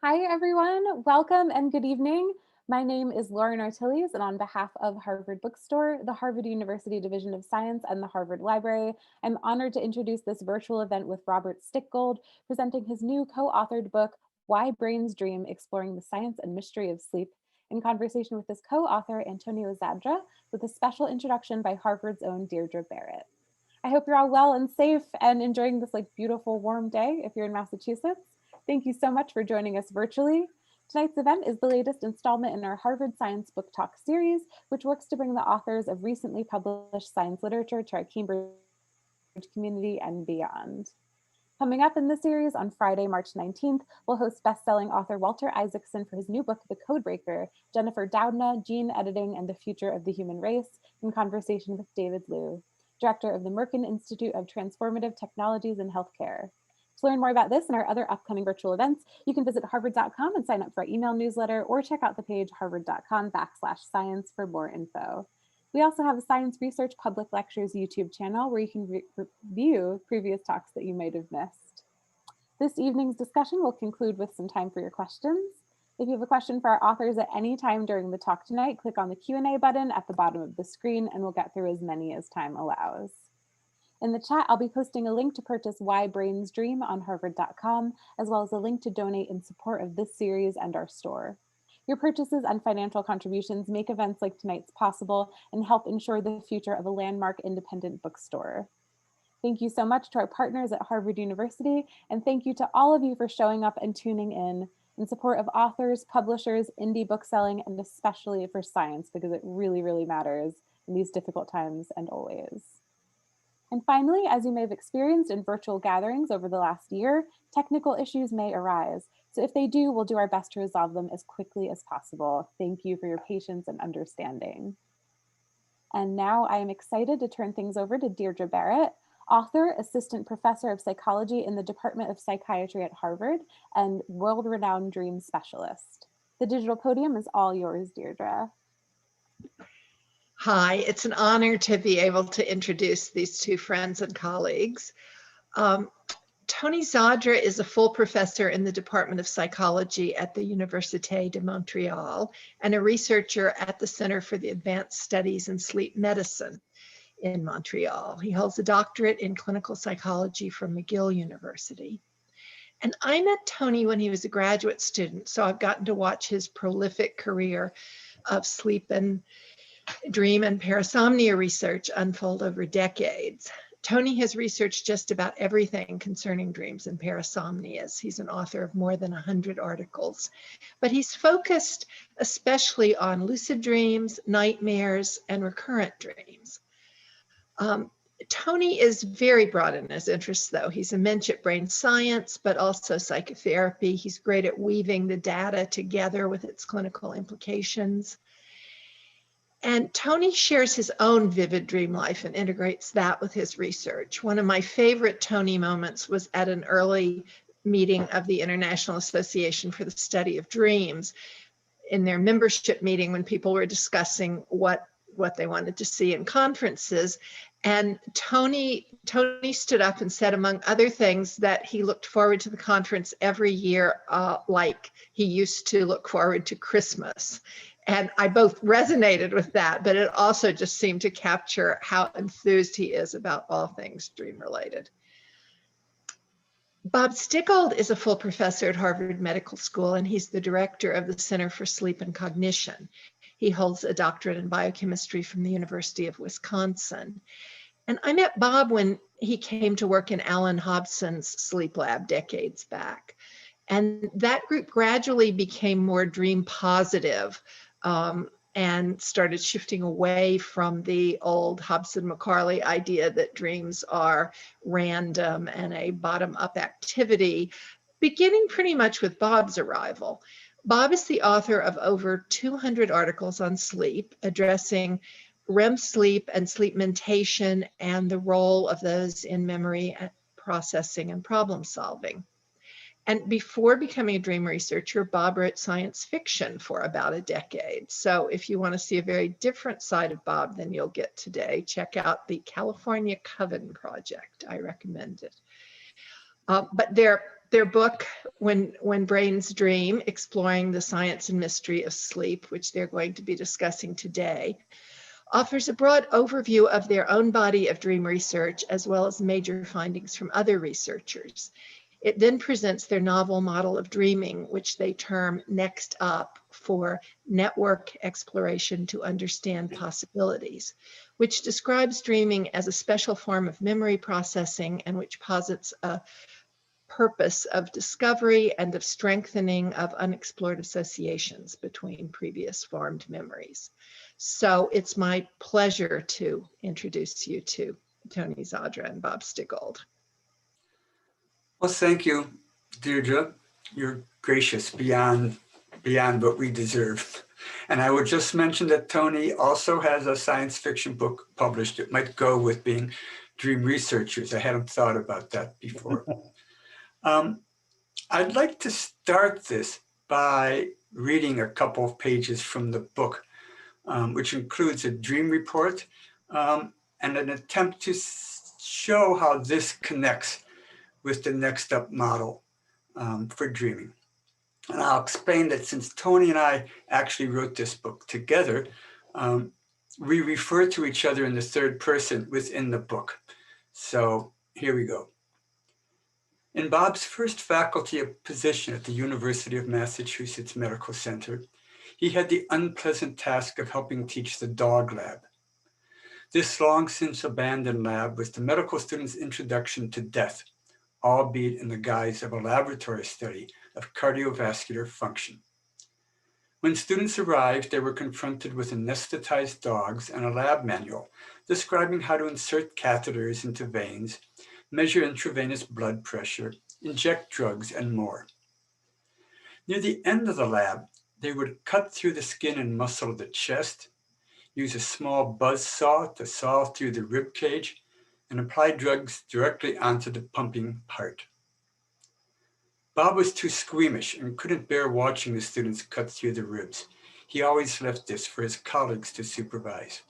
Hi, everyone. Welcome and good evening. My name is Lauren Artilles, and on behalf of Harvard Bookstore, the Harvard University Division of Science, and the Harvard Library, I'm honored to introduce this virtual event with Robert Stickgold, presenting his new co-authored book, Why Brains Dream, Exploring the Science and Mystery of Sleep, in conversation with his co-author, Antonio Zadra, with a special introduction by Harvard's own Deirdre Barrett. I hope you're all well and safe and enjoying this beautiful warm day if you're in Massachusetts. Thank you so much for joining us virtually. Tonight's event is the latest installment in our Harvard Science Book Talk series, which works to bring the authors of recently published science literature to our Cambridge community and beyond. Coming up in the series on Friday, March 19th, we'll host best-selling author Walter Isaacson for his new book, The Codebreaker, Jennifer Doudna, Gene Editing and the Future of the Human Race, in conversation with David Liu, director of the Merkin Institute of Transformative Technologies in Healthcare. To learn more about this and our other upcoming virtual events, you can visit harvard.com and sign up for our email newsletter, or check out the page harvard.com/science for more info. We also have a Science Research Public Lectures YouTube channel where you can review previous talks that you might have missed. This evening's discussion will conclude with some time for your questions. If you have a question for our authors at any time during the talk tonight, click on the Q&A button at the bottom of the screen and we'll get through as many as time allows. In the chat, I'll be posting a link to purchase Why Brains Dream on harvard.com, as well as a link to donate in support of this series and our store. Your purchases and financial contributions make events like tonight's possible and help ensure the future of a landmark independent bookstore. Thank you so much to our partners at Harvard University, and thank you to all of you for showing up and tuning in support of authors, publishers, indie bookselling, and especially for science, because it really, really matters in these difficult times and always. And finally, as you may have experienced in virtual gatherings over the last year, technical issues may arise. So if they do, we'll do our best to resolve them as quickly as possible. Thank you for your patience and understanding. And now I am excited to turn things over to Deirdre Barrett, author, assistant professor of psychology in the Department of Psychiatry at Harvard, and world-renowned dream specialist. The digital podium is all yours, Deirdre. Hi, it's an honor to be able to introduce these two friends and colleagues. Tony Zadra is a full professor in the Department of Psychology at the Université de Montréal and a researcher at the Center for the Advanced Studies in Sleep Medicine in Montreal. He holds a doctorate in clinical psychology from McGill University. And I met Tony when he was a graduate student, so I've gotten to watch his prolific career of sleep and dream and parasomnia research unfold over decades. Tony has researched just about everything concerning dreams and parasomnias. He's an author of more than 100 articles, but he's focused especially on lucid dreams, nightmares, and recurrent dreams. Tony is very broad in his interests, though. He's a mensch at brain science, but also psychotherapy. He's great at weaving the data together with its clinical implications. And Tony shares his own vivid dream life and integrates that with his research. One of my favorite Tony moments was at an early meeting of the International Association for the Study of Dreams, in their membership meeting when people were discussing what they wanted to see in conferences. And Tony stood up and said, among other things, that he looked forward to the conference every year like he used to look forward to Christmas. And I both resonated with that, but it also just seemed to capture how enthused he is about all things dream related. Bob Stickgold is a full professor at Harvard Medical School, and he's the director of the Center for Sleep and Cognition. He holds a doctorate in biochemistry from the University of Wisconsin. And I met Bob when he came to work in Alan Hobson's sleep lab decades back. And that group gradually became more dream positive and started shifting away from the old Hobson-McCarley idea that dreams are random and a bottom-up activity, beginning pretty much with Bob's arrival. Bob is the author of over 200 articles on sleep, addressing REM sleep and sleep mentation and the role of those in memory, processing, and problem solving. And before becoming a dream researcher, Bob wrote science fiction for about a decade. So if you want to see a very different side of Bob than you'll get today, check out the California Coven Project. I recommend it. But their Their book, When Brains Dream, Exploring the Science and Mystery of Sleep, which they're going to be discussing today, offers a broad overview of their own body of dream research, as well as major findings from other researchers. It then presents their novel model of dreaming, which they term NEXTUP, for Network Exploration to Understand Possibilities, which describes dreaming as a special form of memory processing and which posits a purpose of discovery and of strengthening of unexplored associations between previous formed memories. So it's my pleasure to introduce you to Antonio Zadra and Bob Stickgold. Well, thank you, Deirdre. You're gracious beyond what we deserve. And I would just mention that Tony also has a science fiction book published. It might go with being dream researchers. I hadn't thought about that before. I'd like to start this by reading a couple of pages from the book, which includes a dream report and an attempt to show how this connects with the NEXTUP model for dreaming. And I'll explain that since Tony and I actually wrote this book together, we refer to each other in the third person within the book. So here we go. In Bob's first faculty position at the University of Massachusetts Medical Center, he had the unpleasant task of helping teach the dog lab. This long since abandoned lab was the medical student's introduction to death, albeit in the guise of a laboratory study of cardiovascular function. When students arrived, they were confronted with anesthetized dogs and a lab manual describing how to insert catheters into veins, measure intravenous blood pressure, inject drugs, and more. Near the end of the lab, they would cut through the skin and muscle of the chest, use a small buzz saw to saw through the rib cage, and apply drugs directly onto the pumping part. Bob was too squeamish and couldn't bear watching the students cut through the ribs. He always left this for his colleagues to supervise.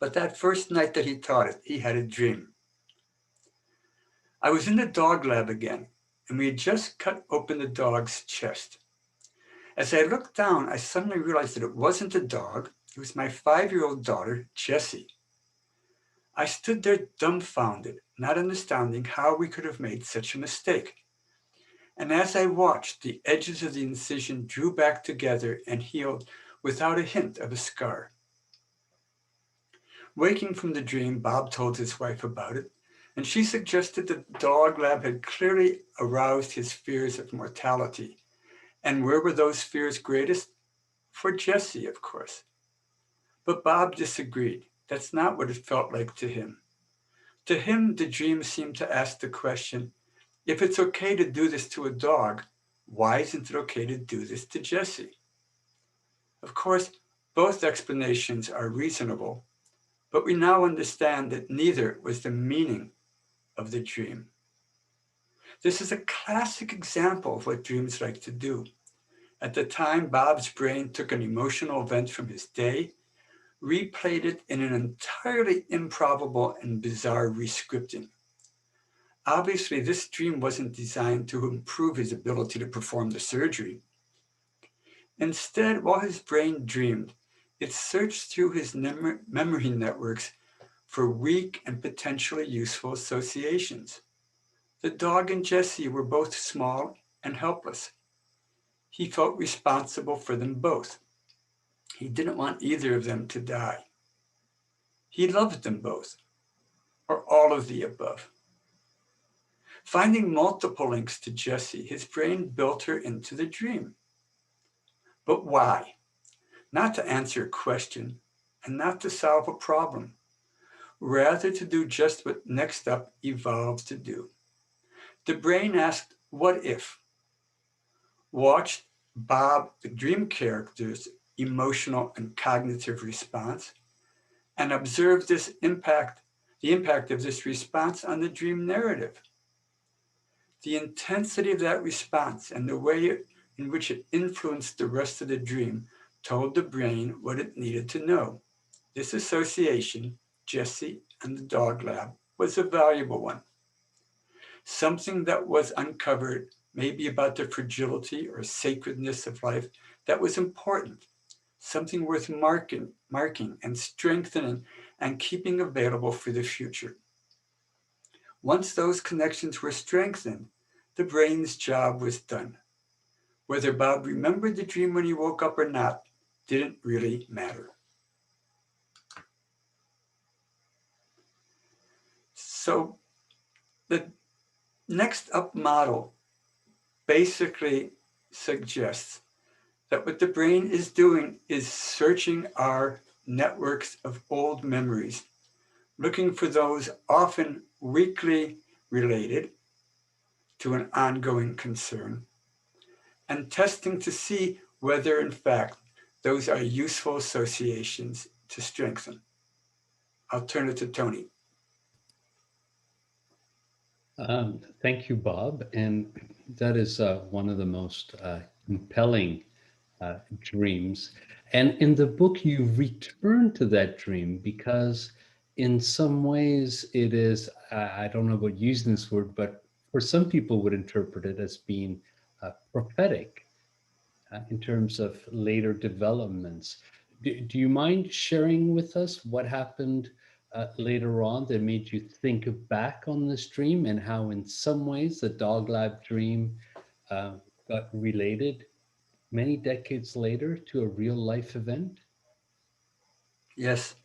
But that first night that he taught it, he had a dream. I was in the dog lab again, and we had just cut open the dog's chest. As I looked down, I suddenly realized that it wasn't a dog. It was my 5-year-old daughter, Jessie. I stood there dumbfounded, not understanding how we could have made such a mistake. And as I watched, the edges of the incision drew back together and healed without a hint of a scar. Waking from the dream, Bob told his wife about it, and she suggested that the dog lab had clearly aroused his fears of mortality. And where were those fears greatest? For Jessie, of course. But Bob disagreed. That's not what it felt like to him. To him, the dream seemed to ask the question, if it's okay to do this to a dog, why isn't it okay to do this to Jessie? Of course, both explanations are reasonable, but we now understand that neither was the meaning of the dream. This is a classic example of what dreams like to do. At the time, Bob's brain took an emotional event from his day, replayed it in an entirely improbable and bizarre rescripting. Obviously, this dream wasn't designed to improve his ability to perform the surgery. Instead, while his brain dreamed, it searched through his memory networks for weak and potentially useful associations. The dog and Jessie were both small and helpless. He felt responsible for them both. He didn't want either of them to die. He loved them both, or all of the above. Finding multiple links to Jessie, his brain built her into the dream. But why? Not to answer a question and not to solve a problem, rather to do just what NEXTUP evolved to do. The brain asked, what if? Watched Bob, the dream character's emotional and cognitive response, and observed the impact of this response on the dream narrative. The intensity of that response and the way in which it influenced the rest of the dream told the brain what it needed to know. This association, Jessie and the dog lab, was a valuable one. something that was uncovered, maybe about the fragility or sacredness of life that was important, something worth marking and strengthening and keeping available for the future. Once those connections were strengthened, the brain's job was done. Whether Bob remembered the dream when he woke up or not didn't really matter. So the NEXTUP model basically suggests that what the brain is doing is searching our networks of old memories, looking for those often weakly related to an ongoing concern, and testing to see whether, in fact, those are useful associations to strengthen. I'll turn it to Tony. Thank you, Bob. And that is one of the most compelling dreams. And in the book, you return to that dream because in some ways it is, I don't know about using this word, but for some people would interpret it as being prophetic in terms of later developments. Do you mind sharing with us what happened later on that made you think back on this dream and how in some ways the dog lab dream got related many decades later to a real life event? Yes.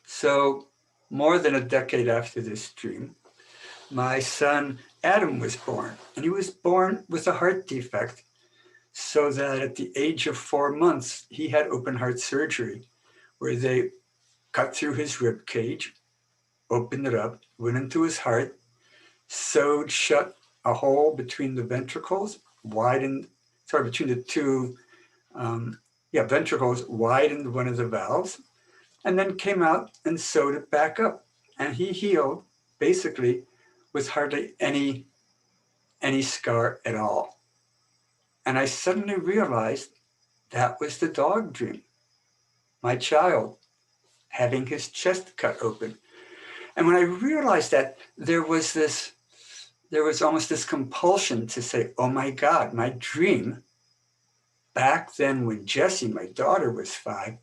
So more than a decade after this dream, my son Adam was born, and he was born with a heart defect, so that at the age of 4 months, he had open heart surgery where they cut through his rib cage, opened it up, went into his heart, sewed shut a hole between the ventricles, between the two ventricles, widened one of the valves, and then came out and sewed it back up. And he healed basically with hardly any scar at all. And I suddenly realized that was the dog dream. My child having his chest cut open. And when I realized that, there was almost this compulsion to say, oh my God, my dream back then when Jessie, my daughter, was 5,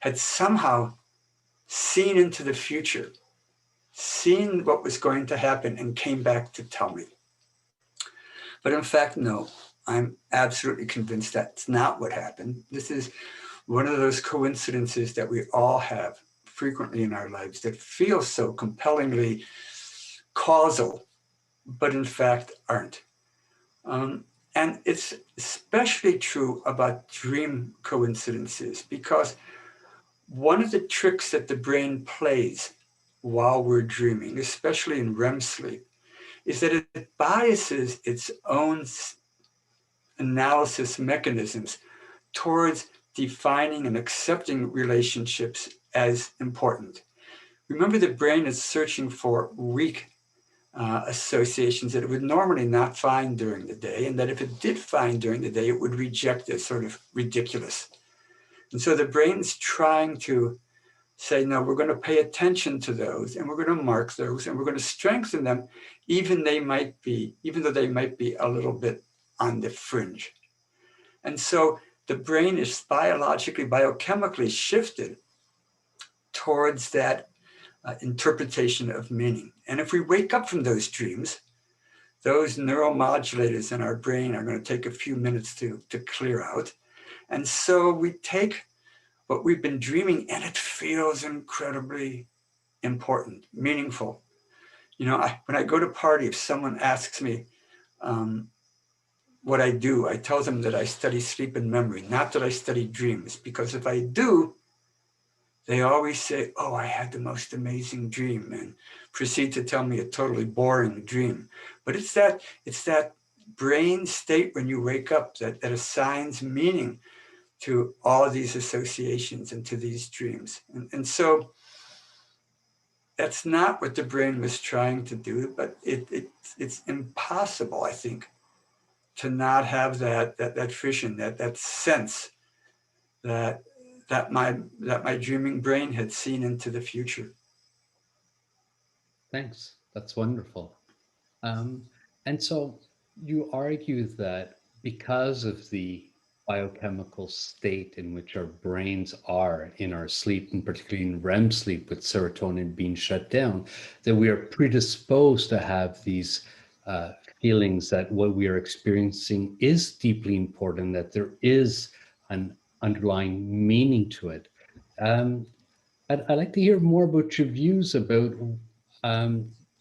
had somehow seen into the future, seen what was going to happen, and came back to tell me. But in fact, no, I'm absolutely convinced that's not what happened. This is one of those coincidences that we all have frequently in our lives that feel so compellingly causal, but in fact aren't. And it's especially true about dream coincidences, because one of the tricks that the brain plays while we're dreaming, especially in REM sleep, is that it biases its own analysis mechanisms towards defining and accepting relationships as important. Remember, the brain is searching for weak associations that it would normally not find during the day, and that if it did find during the day, it would reject as sort of ridiculous. And so the brain's trying to say, no, we're going to pay attention to those, and we're going to mark those, and we're going to strengthen them, even though they might be a little bit on the fringe. And so the brain is biologically, biochemically shifted towards that interpretation of meaning. And if we wake up from those dreams, those neuromodulators in our brain are going to take a few minutes to clear out. And so we take what we've been dreaming, and it feels incredibly important, meaningful. You know, when I go to a party, if someone asks me what I do, I tell them that I study sleep and memory, not that I study dreams, because if I do, they always say, oh, I had the most amazing dream, and proceed to tell me a totally boring dream. But it's that brain state when you wake up that assigns meaning to all of these associations and to these dreams. And so that's not what the brain was trying to do, but it's impossible, I think, to not have that vision, that sense that my dreaming brain had seen into the future. Thanks. That's wonderful. And so you argue that because of the biochemical state in which our brains are in our sleep, and particularly in REM sleep with serotonin being shut down, that we are predisposed to have these feelings that what we are experiencing is deeply important, that there is an underlying meaning to it. I'd like to hear more about your views about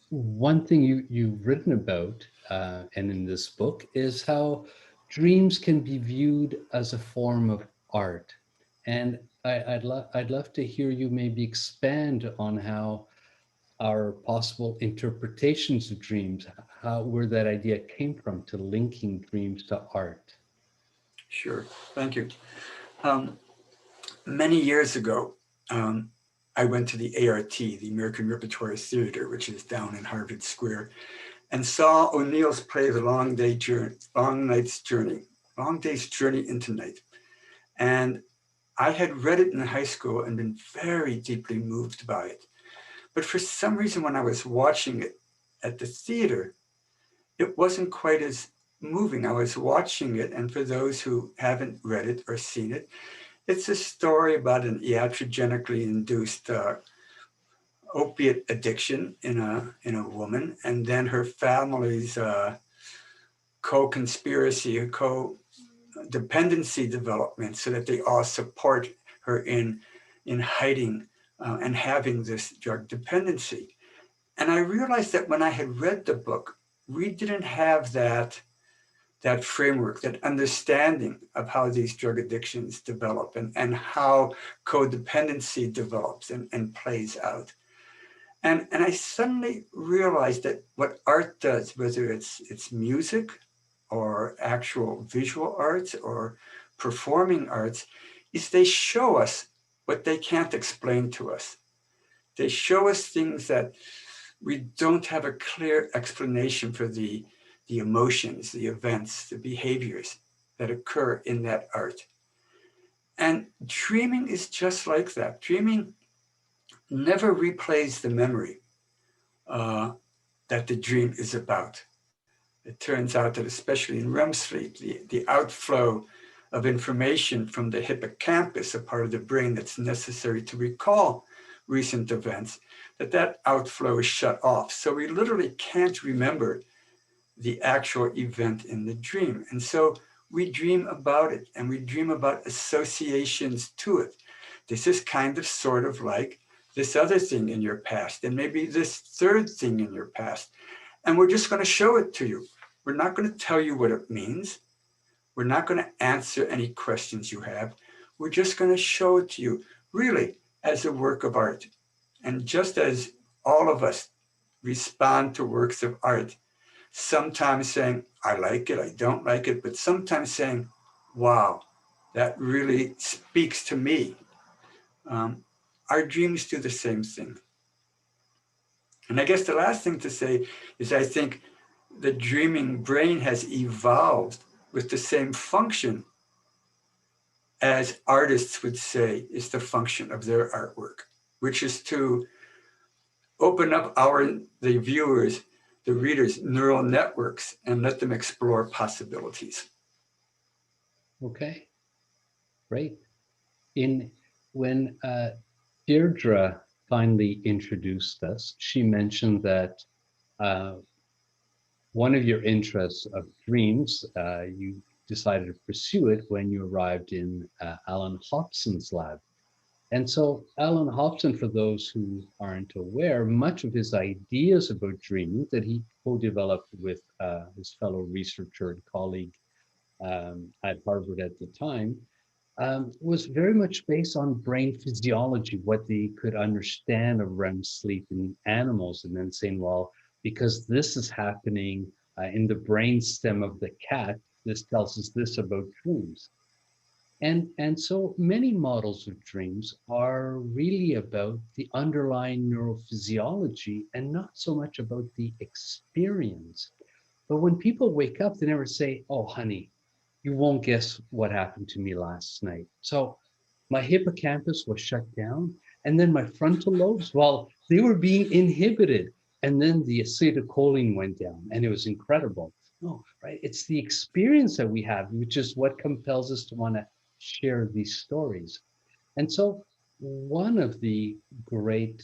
one thing you've written about, and in this book, is how dreams can be viewed as a form of art. And I'd love to hear you maybe expand on how our possible interpretations of dreams, where that idea came from to linking dreams to art. Sure, thank you. Many years ago, I went to the ART, the American Repertory Theater, which is down in Harvard Square, and saw O'Neill's play, The Long Day's Journey into Night. And I had read it in high school and been very deeply moved by it. But for some reason, when I was watching it at the theater, it wasn't quite as moving. I was watching it, and for those who haven't read it or seen it, it's a story about an iatrogenically induced opiate addiction in a woman, and then her family's co-conspiracy, co-dependency development, so that they all support her in hiding and having this drug dependency. And I realized that when I had read the book, we didn't have that framework, that understanding of how these drug addictions develop and how codependency develops and plays out. And I suddenly realized that what art does, whether it's music or actual visual arts or performing arts, is they show us what they can't explain to us. They show us things that we don't have a clear explanation for, the emotions, the events, the behaviors that occur in that art. And dreaming is just like that. Dreaming never replays the memory that the dream is about. It turns out that especially in REM sleep, the outflow of information from the hippocampus, a part of the brain that's necessary to recall recent events, that outflow is shut off. So we literally can't remember the actual event in the dream. And so we dream about it, and we dream about associations to it. This is kind of sort of like this other thing in your past, and maybe this third thing in your past. And we're just going to show it to you. We're not going to tell you what it means. We're not going to answer any questions you have. We're just going to show it to you, really, as a work of art. And just as all of us respond to works of art, sometimes saying, I like it, I don't like it, but sometimes saying, wow, that really speaks to me. Our dreams do the same thing. And I guess the last thing to say is I think the dreaming brain has evolved with the same function as artists would say is the function of their artwork, which is to open up the viewers, the readers' neural networks and let them explore possibilities. Okay, great. When Deirdre finally introduced us, she mentioned that one of your interests of dreams, you decided to pursue it when you arrived in Alan Hobson's lab. And so Alan Hobson, for those who aren't aware, much of his ideas about dreaming that he co-developed with his fellow researcher and colleague at Harvard at the time, was very much based on brain physiology, what they could understand of REM sleep in animals, and then saying, well, because this is happening in the brain stem of the cat, this tells us this about dreams. And so many models of dreams are really about the underlying neurophysiology and not so much about the experience. But when people wake up, they never say, oh, honey, you won't guess what happened to me last night. So my hippocampus was shut down, and then my frontal lobes, well, they were being inhibited. And then the acetylcholine went down, and it was incredible. No, right? It's the experience that we have, which is what compels us to want to share these stories. And so one of the great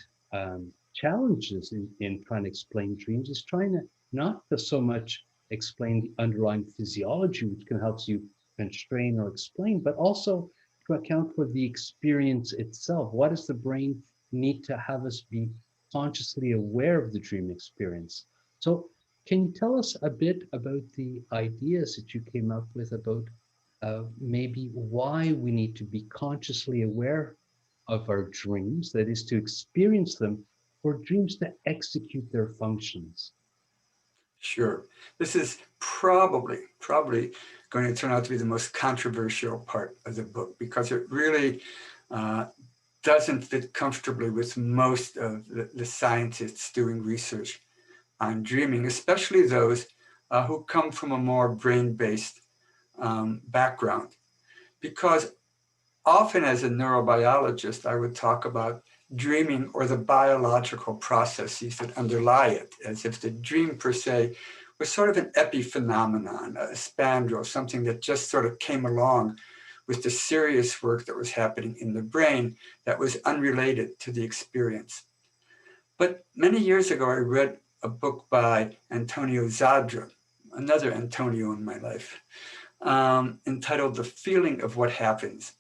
challenges in trying to explain dreams is trying to not to so much explain the underlying physiology, which can help you constrain or explain, but also to account for the experience itself. What does the brain need to have us be consciously aware of the dream experience? So can you tell us a bit about the ideas that you came up with about maybe why we need to be consciously aware of our dreams, that is to experience them, for dreams to execute their functions? Sure. This is probably going to turn out to be the most controversial part of the book, because it really doesn't fit comfortably with most of the scientists doing research on dreaming, especially those who come from a more brain-based background. Because often as a neurobiologist, I would talk about dreaming or the biological processes that underlie it, as if the dream per se was sort of an epiphenomenon, a spandrel, something that just sort of came along with the serious work that was happening in the brain that was unrelated to the experience. But many years ago, I read a book by Antonio Zadra, another Antonio in my life, entitled The Feeling of What Happens.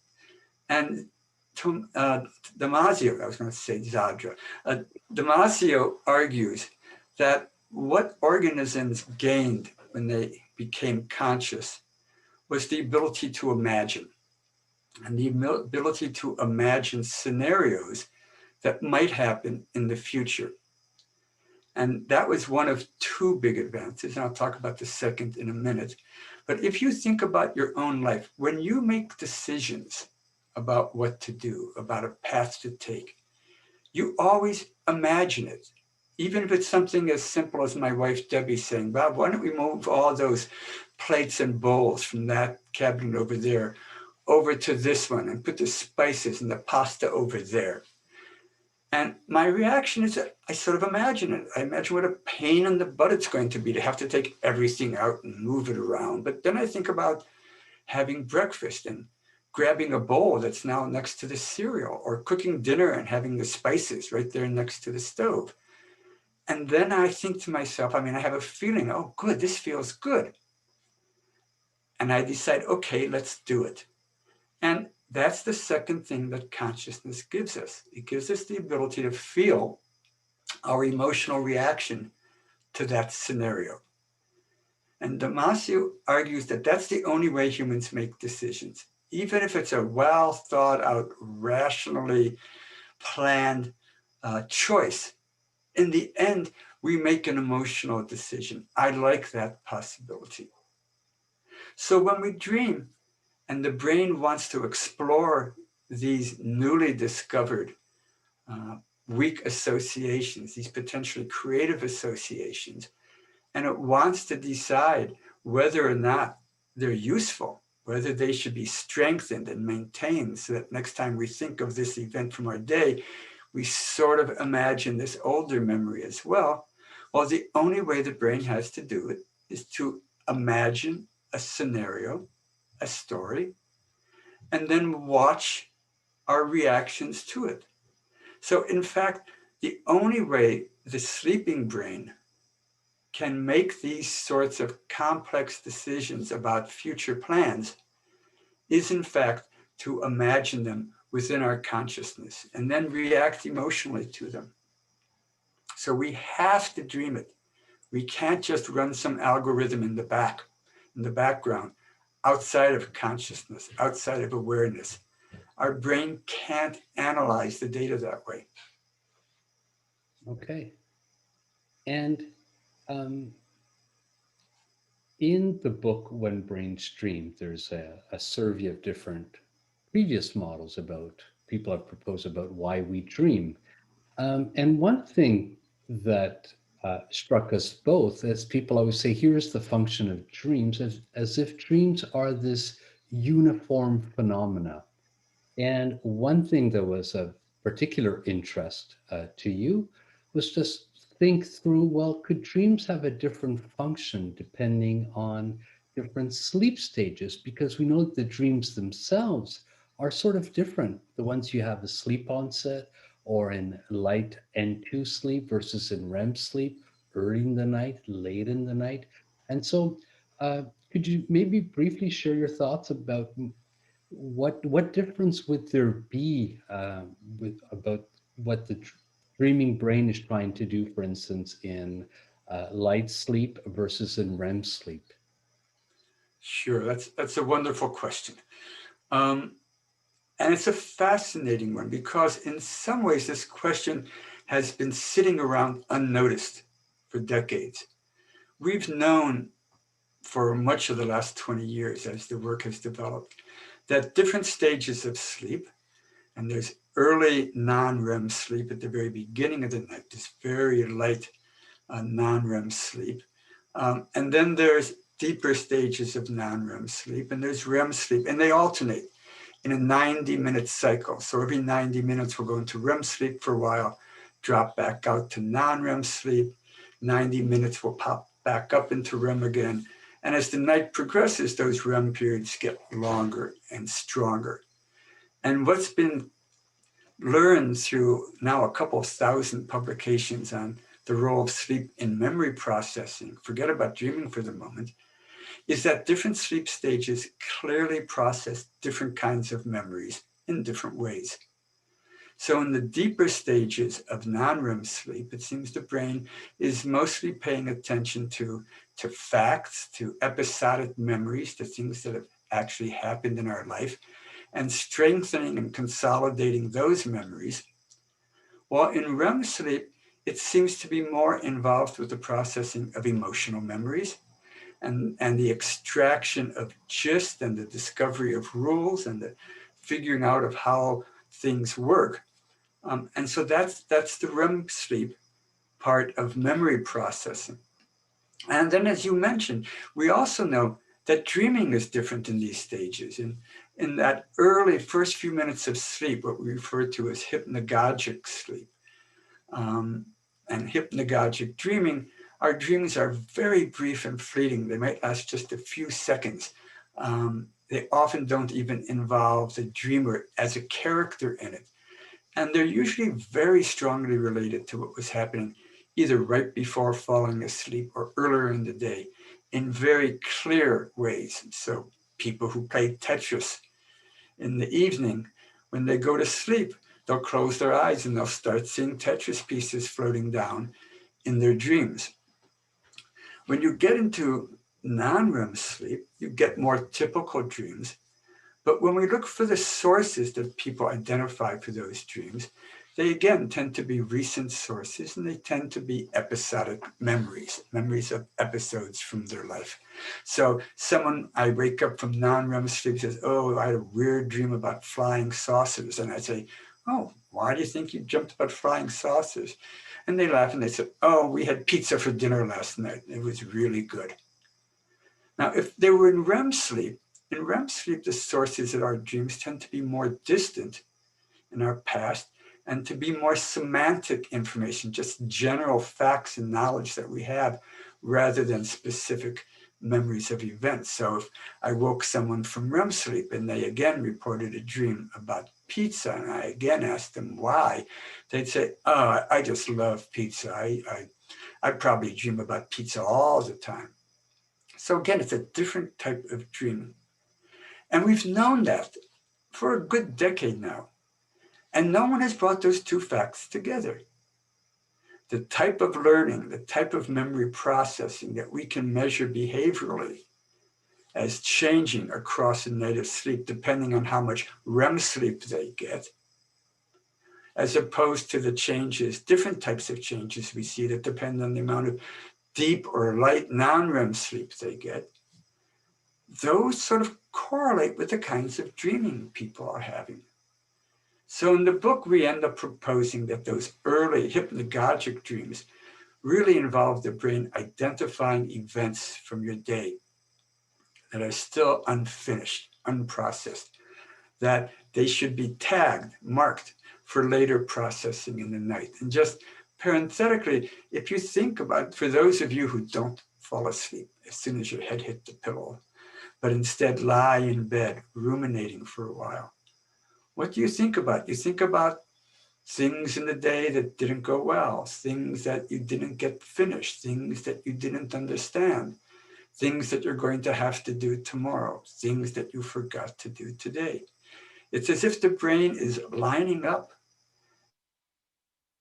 And Damasio, I was going to say Zadra, Damasio argues that what organisms gained when they became conscious was the ability to imagine, and the ability to imagine scenarios that might happen in the future. And that was one of two big advances, and I'll talk about the second in a minute. But if you think about your own life, when you make decisions about what to do, about a path to take, you always imagine it. Even if it's something as simple as my wife Debbie saying, Bob, why don't we move all those plates and bowls from that cabinet over there over to this one and put the spices and the pasta over there. And my reaction is that I sort of imagine it. I imagine what a pain in the butt it's going to be to have to take everything out and move it around. But then I think about having breakfast and grabbing a bowl that's now next to the cereal, or cooking dinner and having the spices right there next to the stove. And then I think to myself, I have a feeling, oh, good, this feels good. And I decide, okay, let's do it. And that's the second thing that consciousness gives us. It gives us the ability to feel our emotional reaction to that scenario. And Damasio argues that that's the only way humans make decisions. Even if it's a well thought out, rationally planned choice, in the end, we make an emotional decision. I like that possibility. So when we dream and the brain wants to explore these newly discovered weak associations, these potentially creative associations, and it wants to decide whether or not they're useful, whether they should be strengthened and maintained, so that next time we think of this event from our day, we sort of imagine this older memory as well. Well, the only way the brain has to do it is to imagine a scenario, a story, and then watch our reactions to it. So in fact, the only way the sleeping brain can make these sorts of complex decisions about future plans is in fact to imagine them within our consciousness and then react emotionally to them. So we have to dream it. We can't just run some algorithm in the background, outside of consciousness, outside of awareness. Our brain can't analyze the data that way. Okay. And in the book, When Brains Dream, there's a survey of different previous models about people have proposed about why we dream. And one thing that struck us both as people always say, here's the function of dreams, as if dreams are this uniform phenomena. And one thing that was of particular interest to you was just think through, well, could dreams have a different function depending on different sleep stages? Because we know that the dreams themselves are sort of different. The ones you have a sleep onset or in light N2 sleep versus in REM sleep, early in the night, late in the night. And so could you maybe briefly share your thoughts about what difference would there be with about what the dreaming brain is trying to do, for instance, in light sleep versus in REM sleep? Sure, that's a wonderful question. And it's a fascinating one because in some ways this question has been sitting around unnoticed for decades. We've known for much of the last 20 years as the work has developed that different stages of sleep, and there's early non-REM sleep at the very beginning of the night, this very light non-REM sleep. And then there's deeper stages of non-REM sleep, and there's REM sleep, and they alternate in a 90-minute cycle. So every 90 minutes, we'll go into REM sleep for a while, drop back out to non-REM sleep. 90 minutes, we'll pop back up into REM again. And as the night progresses, those REM periods get longer and stronger. And what's been learned through now a couple of thousand publications on the role of sleep in memory processing, forget about dreaming for the moment, is that different sleep stages clearly process different kinds of memories in different ways. So in the deeper stages of non-REM sleep, it seems the brain is mostly paying attention to facts, to episodic memories, to things that have actually happened in our life, and strengthening and consolidating those memories. While in REM sleep, it seems to be more involved with the processing of emotional memories and the extraction of gist and the discovery of rules and the figuring out of how things work. And so that's the REM sleep part of memory processing. And then, as you mentioned, we also know that dreaming is different in these stages. In that early first few minutes of sleep, what we refer to as hypnagogic sleep, and hypnagogic dreaming, our dreams are very brief and fleeting. They might last just a few seconds. They often don't even involve the dreamer as a character in it. And they're usually very strongly related to what was happening either right before falling asleep or earlier in the day in very clear ways. So people who play Tetris in the evening, when they go to sleep, they'll close their eyes and they'll start seeing Tetris pieces floating down in their dreams. When you get into non-REM sleep, you get more typical dreams. But when we look for the sources that people identify for those dreams, they again tend to be recent sources, and they tend to be episodic memories of episodes from their life. So I wake up from non-REM sleep, says, oh, I had a weird dream about flying saucers. And I say, oh, why do you think you dreamt about flying saucers? And they laugh and they say, oh, we had pizza for dinner last night. It was really good. Now, if they were in REM sleep, the sources of our dreams tend to be more distant in our past and to be more semantic information, just general facts and knowledge that we have rather than specific memories of events. So if I woke someone from REM sleep and they again reported a dream about pizza, and I again asked them why, they'd say, oh, I just love pizza. I probably dream about pizza all the time. So again, it's a different type of dreaming. And we've known that for a good decade now. And no one has brought those two facts together. The type of learning, the type of memory processing that we can measure behaviorally as changing across a night of sleep, depending on how much REM sleep they get, as opposed to the changes, different types of changes we see that depend on the amount of deep or light non-REM sleep they get. Those sort of correlate with the kinds of dreaming people are having. So in the book, we end up proposing that those early hypnagogic dreams really involve the brain identifying events from your day that are still unfinished, unprocessed, that they should be tagged, marked for later processing in the night. And just parenthetically, if you think about, for those of you who don't fall asleep as soon as your head hit the pillow, but instead lie in bed ruminating for a while, what do you think about? You think about things in the day that didn't go well, things that you didn't get finished, things that you didn't understand, things that you're going to have to do tomorrow, things that you forgot to do today. It's as if the brain is lining up.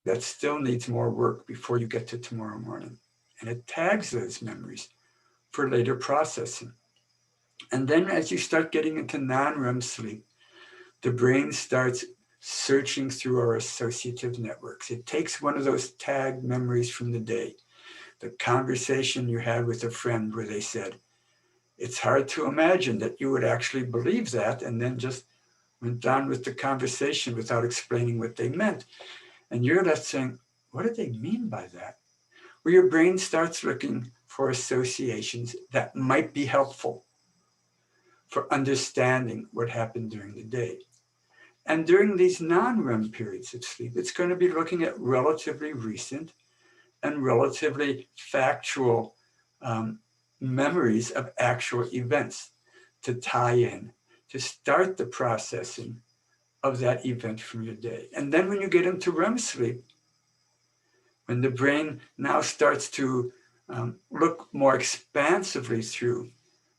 That still needs more work before you get to tomorrow morning. And it tags those memories for later processing. And then as you start getting into non-REM sleep, the brain starts searching through our associative networks. It takes one of those tagged memories from the day, the conversation you had with a friend where they said, it's hard to imagine that you would actually believe that, and then just went on with the conversation without explaining what they meant. And you're left saying, what did they mean by that? Where your brain starts looking for associations that might be helpful for understanding what happened during the day. And during these non-REM periods of sleep, it's going to be looking at relatively recent and relatively factual memories of actual events to tie in, to start the processing of that event from your day. And then when you get into REM sleep, when the brain now starts to look more expansively through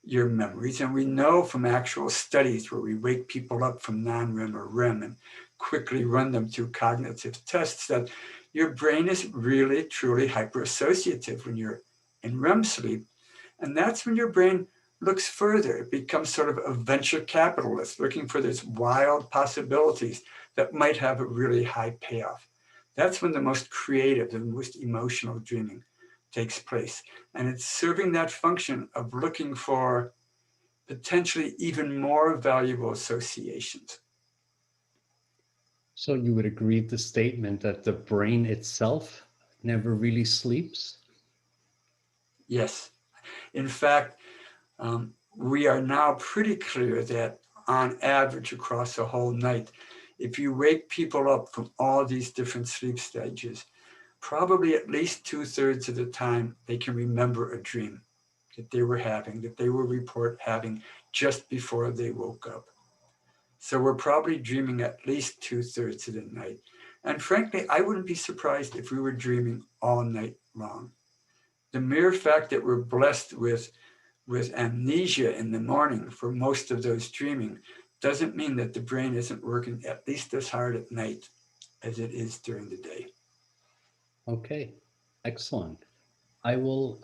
your memories, and we know from actual studies where we wake people up from non-REM or REM and quickly run them through cognitive tests, that your brain is really, truly hyperassociative when you're in REM sleep. And that's when your brain looks further. It becomes sort of a venture capitalist, looking for these wild possibilities that might have a really high payoff. That's when the most creative, the most emotional dreaming takes place. And it's serving that function of looking for potentially even more valuable associations. So you would agree with the statement that the brain itself never really sleeps? Yes. In fact, we are now pretty clear that on average across a whole night, if you wake people up from all these different sleep stages, probably at least 2/3 of the time they can remember a dream that they were having, that they will report having just before they woke up. So we're probably dreaming at least 2/3 of the night. And frankly, I wouldn't be surprised if we were dreaming all night long. The mere fact that we're blessed with amnesia in the morning for most of those dreaming doesn't mean that the brain isn't working at least as hard at night as it is during the day. Okay, excellent. I will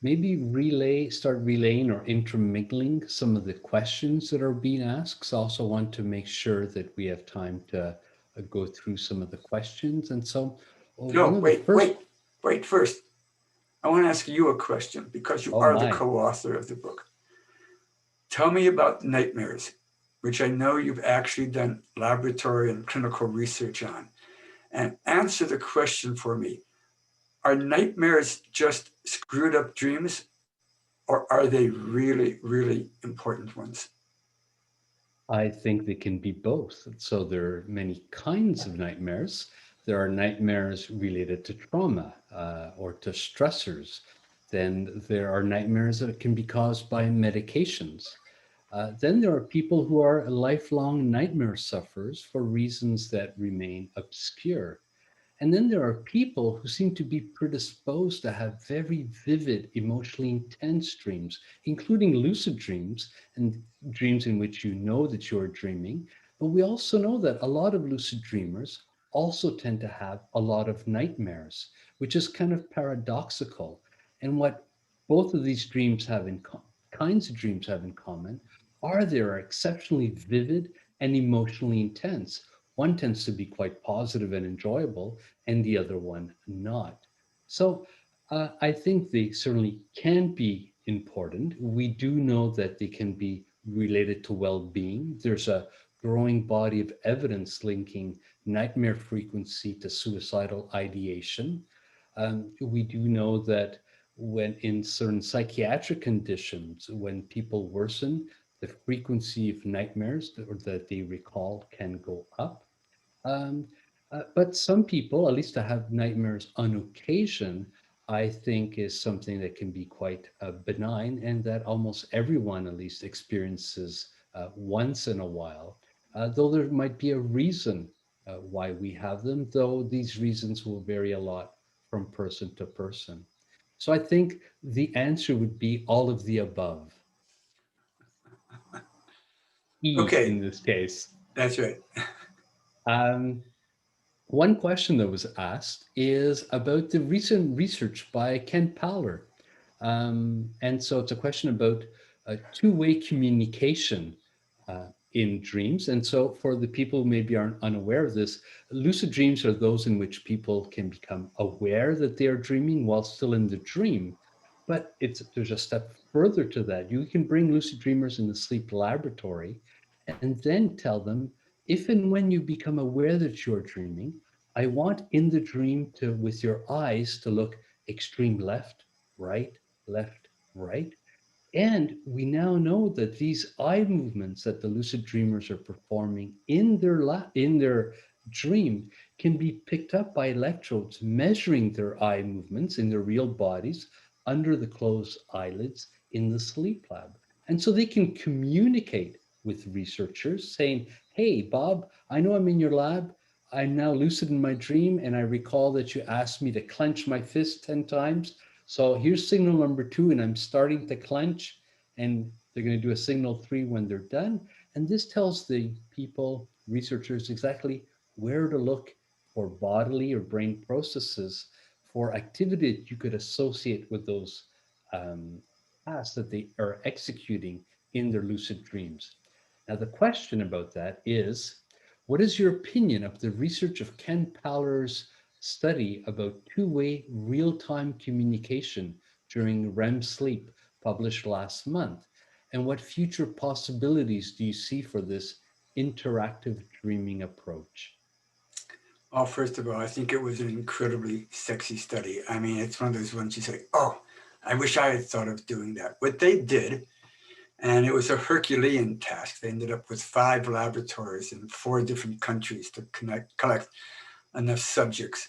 maybe start relaying or intermingling some of the questions that are being asked. So I also want to make sure that we have time to go through some of the questions. And so No, wait first. I want to ask you a question because you are the co-author of the book. Tell me about nightmares, which I know you've actually done laboratory and clinical research on, and answer the question for me. Are nightmares just screwed up dreams, or are they really, really important ones? I think they can be both. So there are many kinds of nightmares. There are nightmares related to trauma or to stressors. Then there are nightmares that can be caused by medications. Then there are people who are lifelong nightmare sufferers for reasons that remain obscure. And then there are people who seem to be predisposed to have very vivid, emotionally intense dreams, including lucid dreams and dreams in which you know that you're dreaming. But we also know that a lot of lucid dreamers also tend to have a lot of nightmares, which is kind of paradoxical. And what both of these dreams have in kinds of dreams have in common are they are exceptionally vivid and emotionally intense. One tends to be quite positive and enjoyable, and the other one not. So I think they certainly can be important. We do know that they can be related to well-being. There's a growing body of evidence linking nightmare frequency to suicidal ideation. We do know that when in certain psychiatric conditions, when people worsen, the frequency of nightmares that they recall can go up. But some people, at least to have nightmares on occasion, I think is something that can be quite benign, and that almost everyone at least experiences once in a while, though there might be a reason why we have them, though these reasons will vary a lot from person to person. So I think the answer would be all of the above. E Okay, in this case. that's right. Um, One question that was asked is about the recent research by Ken Powler. And so it's a question about two-way communication in dreams. And so for the people who maybe aren't unaware of this, lucid dreams are those in which people can become aware that they are dreaming while still in the dream. But there's a step further to that. You can bring lucid dreamers in the sleep laboratory and then tell them, if and when you become aware that you're dreaming, I want in the dream to, with your eyes, to look extreme left, right. And we now know that these eye movements that the lucid dreamers are performing in their dream can be picked up by electrodes measuring their eye movements in their real bodies under the closed eyelids in the sleep lab. And so they can communicate with researchers saying, hey, Bob, I know I'm in your lab. I'm now lucid in my dream, and I recall that you asked me to clench my fist 10 times. So here's signal number 2, and I'm starting to clench, and they're going to do a signal 3 when they're done. And this tells the people, researchers, exactly where to look for bodily or brain processes for activity that you could associate with those tasks that they are executing in their lucid dreams. Now, the question about that is, what is your opinion of the research of Ken Powler's study about two-way real-time communication during REM sleep published last month? And what future possibilities do you see for this interactive dreaming approach? Well, first of all, I think it was an incredibly sexy study. I mean, it's one of those ones you say, oh, I wish I had thought of doing that. What they did, and it was a Herculean task. They ended up with 5 laboratories in 4 different countries to collect enough subjects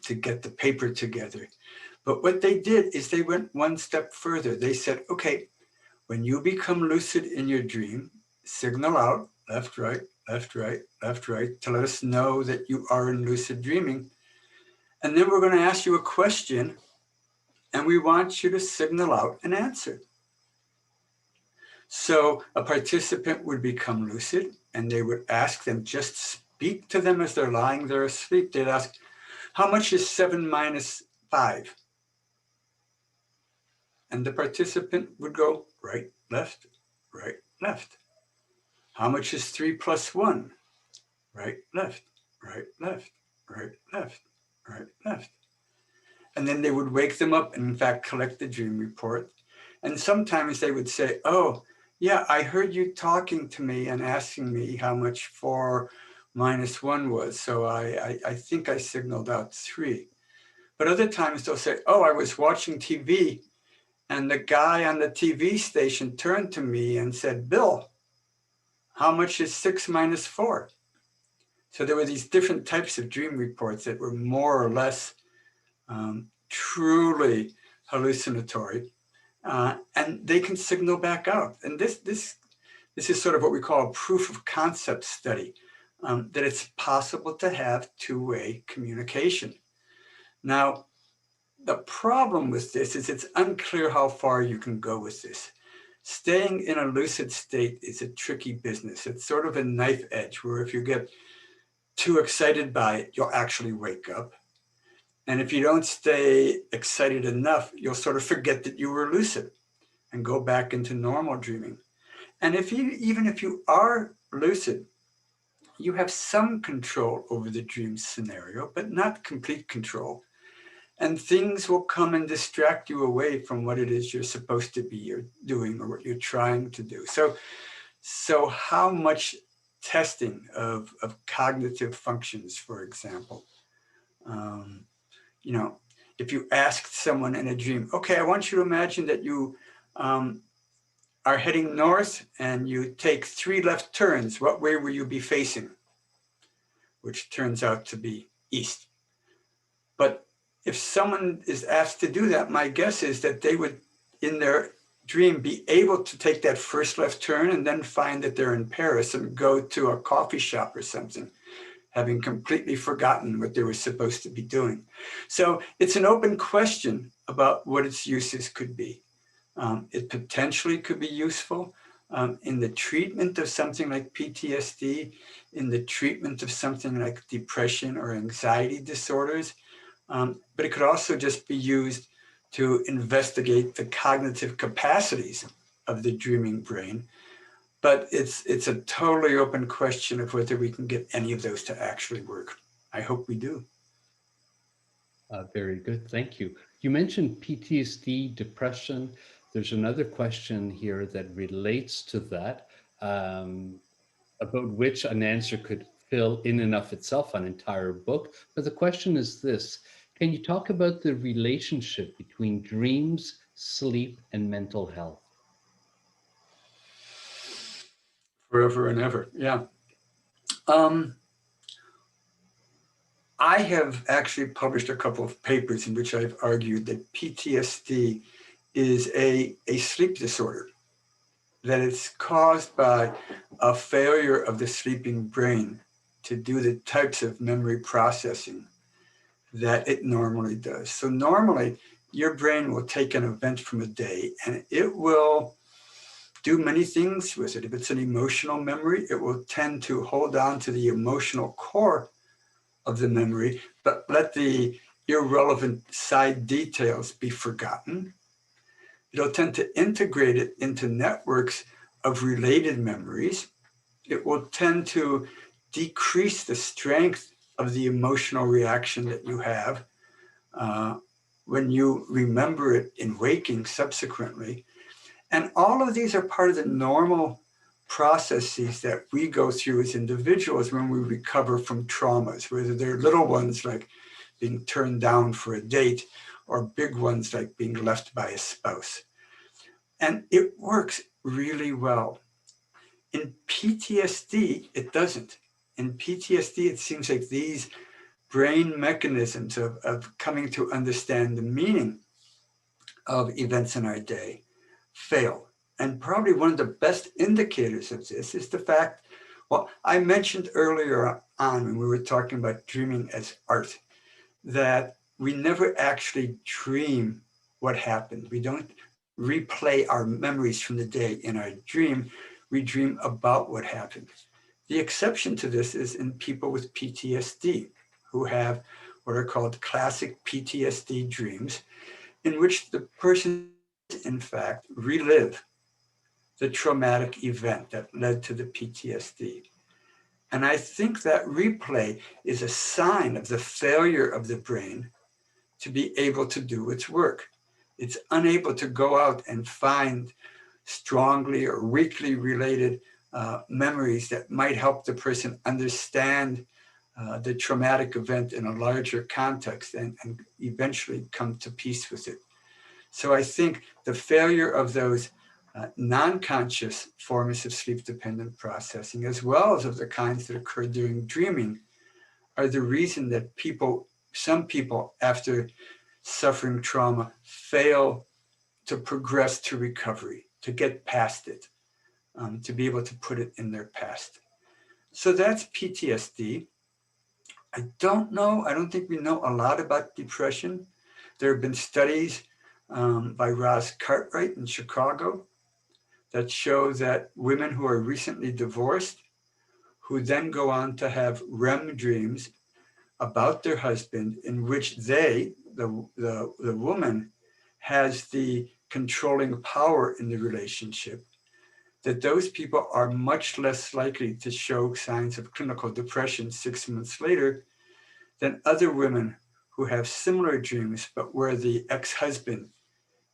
to get the paper together. But what they did is they went one step further. They said, okay, when you become lucid in your dream, signal out left, right, left, right, left, right to let us know that you are in lucid dreaming. And then we're going to ask you a question, and we want you to signal out an answer. So a participant would become lucid, and they would ask them, just speak to them as they're lying there asleep. They'd ask, how much is 7 minus 5? And the participant would go right, left, right, left. How much is 3 plus 1? Right, left, right, left, right, left, right, left. And then they would wake them up and, in fact, collect the dream report. And sometimes they would say, oh, yeah, I heard you talking to me and asking me how much 4 minus 1 was. So I think I signaled out 3. But other times they'll say, oh, I was watching TV, and the guy on the TV station turned to me and said, Bill, how much is 6 minus 4? So there were these different types of dream reports that were more or less truly hallucinatory, and they can signal back out. And this is sort of what we call a proof of concept study, that it's possible to have two-way communication. Now, the problem with this is it's unclear how far you can go with this. Staying in a lucid state is a tricky business. It's sort of a knife edge where if you get too excited by it, you'll actually wake up. And if you don't stay excited enough, you'll sort of forget that you were lucid and go back into normal dreaming. And even if you are lucid, you have some control over the dream scenario, but not complete control. And things will come and distract you away from what it is you're supposed to be doing or what you're trying to do. So how much testing of cognitive functions, for example, if you asked someone in a dream, okay, I want you to imagine that you are heading north and you take 3 left turns, what way will you be facing? which turns out to be east. But if someone is asked to do that, my guess is that they would, in their dream, be able to take that first left turn and then find that they're in Paris and go to a coffee shop or something, having completely forgotten what they were supposed to be doing. So it's an open question about what its uses could be. It potentially could be useful in the treatment of something like PTSD, in the treatment of something like depression or anxiety disorders. But it could also just be used to investigate the cognitive capacities of the dreaming brain. But it's a totally open question of whether we can get any of those to actually work. I hope we do. Very good, thank you. You mentioned PTSD, depression. There's another question here that relates to that, about which an answer could fill in and of itself an entire book. But the question is this: can you talk about the relationship between dreams, sleep, and mental health? Forever and ever, yeah. I have actually published a couple of papers in which I've argued that PTSD is a sleep disorder, that it's caused by a failure of the sleeping brain to do the types of memory processing that it normally does. So normally, your brain will take an event from a day and it will do many things with it. If it's an emotional memory, it will tend to hold on to the emotional core of the memory, but let the irrelevant side details be forgotten. It'll tend to integrate it into networks of related memories. It will tend to decrease the strength of the emotional reaction that you have when you remember it in waking subsequently. And all of these are part of the normal processes that we go through as individuals when we recover from traumas, whether they're little ones like being turned down for a date or big ones like being left by a spouse. And it works really well. In PTSD, it doesn't. In PTSD, it seems like these brain mechanisms of coming to understand the meaning of events in our day fail. And probably one of the best indicators of this is the fact, well, I mentioned earlier on when we were talking about dreaming as art, that we never actually dream what happened. We don't replay our memories from the day in our dream. We dream about what happened. The exception to this is in people with PTSD, who have what are called classic PTSD dreams, in which the person, in fact, relive the traumatic event that led to the PTSD. And I think that replay is a sign of the failure of the brain to be able to do its work. It's unable to go out and find strongly or weakly related memories that might help the person understand the traumatic event in a larger context and eventually come to peace with it. So I think the failure of those non-conscious forms of sleep-dependent processing, as well as of the kinds that occur during dreaming, are the reason that some people, after suffering trauma, fail to progress to recovery, to get past it, to be able to put it in their past. So that's PTSD. I don't think we know a lot about depression. There have been studies by Roz Cartwright in Chicago that show that women who are recently divorced, who then go on to have REM dreams about their husband, in which the woman, has the controlling power in the relationship, that those people are much less likely to show signs of clinical depression 6 months later than other women who have similar dreams, but where the ex-husband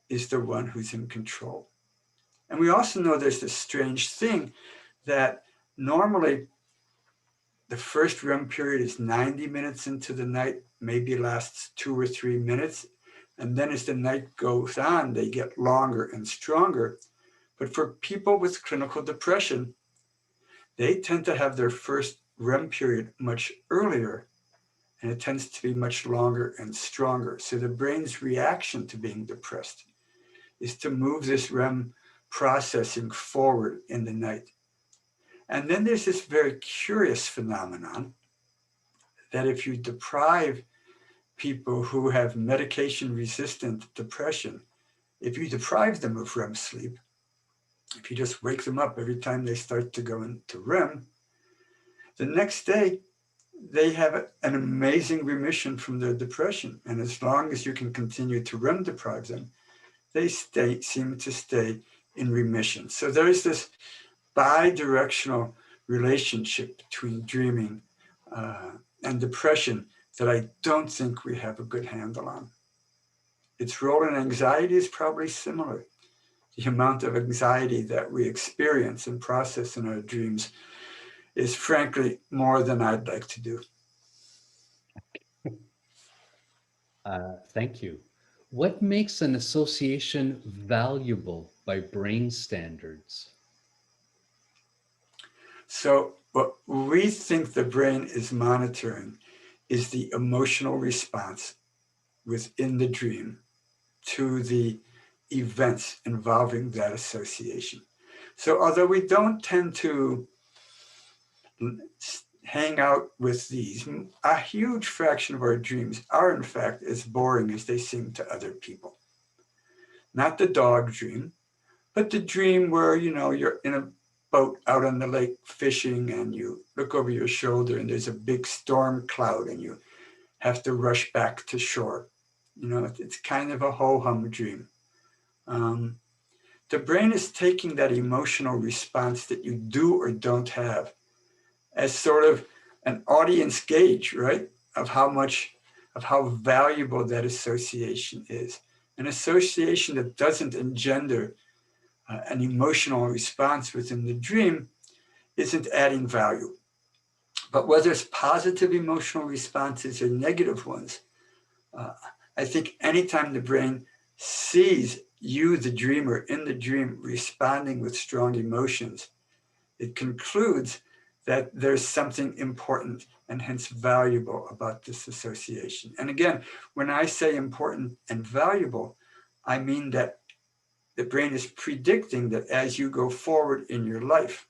is the one who's in control. And we also know there's this strange thing that normally the first REM period is 90 minutes into the night, maybe lasts 2 or 3 minutes. And then as the night goes on, they get longer and stronger. But for people with clinical depression, they tend to have their first REM period much earlier, and it tends to be much longer and stronger. So the brain's reaction to being depressed is to move this REM processing forward in the night. And then there's this very curious phenomenon that if you deprive people who have medication-resistant depression, if you deprive them of REM sleep, if you just wake them up every time they start to go into REM, the next day they have an amazing remission from their depression. And as long as you can continue to REM deprive them, they seem to stay in remission. So there is this bi-directional relationship between dreaming and depression that I don't think we have a good handle on. Its role in anxiety is probably similar. The amount of anxiety that we experience and process in our dreams is frankly more than I'd like to do. Thank you. What makes an association valuable by brain standards? So what we think the brain is monitoring is the emotional response within the dream to the events involving that association. So although we don't tend to hang out with these, a huge fraction of our dreams are in fact as boring as they seem to other people. Not the dog dream, but the dream where, you know, you're in a boat out on the lake fishing and you look over your shoulder and there's a big storm cloud and you have to rush back to shore. You know, it's kind of a ho-hum dream. The brain is taking that emotional response that you do or don't have as sort of an audience gauge, right? Of how valuable that association is. An association that doesn't engender an emotional response within the dream isn't adding value. But whether it's positive emotional responses or negative ones, I think anytime the brain sees you, the dreamer, in the dream responding with strong emotions, it concludes that there's something important and hence valuable about this association. And again, when I say important and valuable, I mean that the brain is predicting that as you go forward in your life,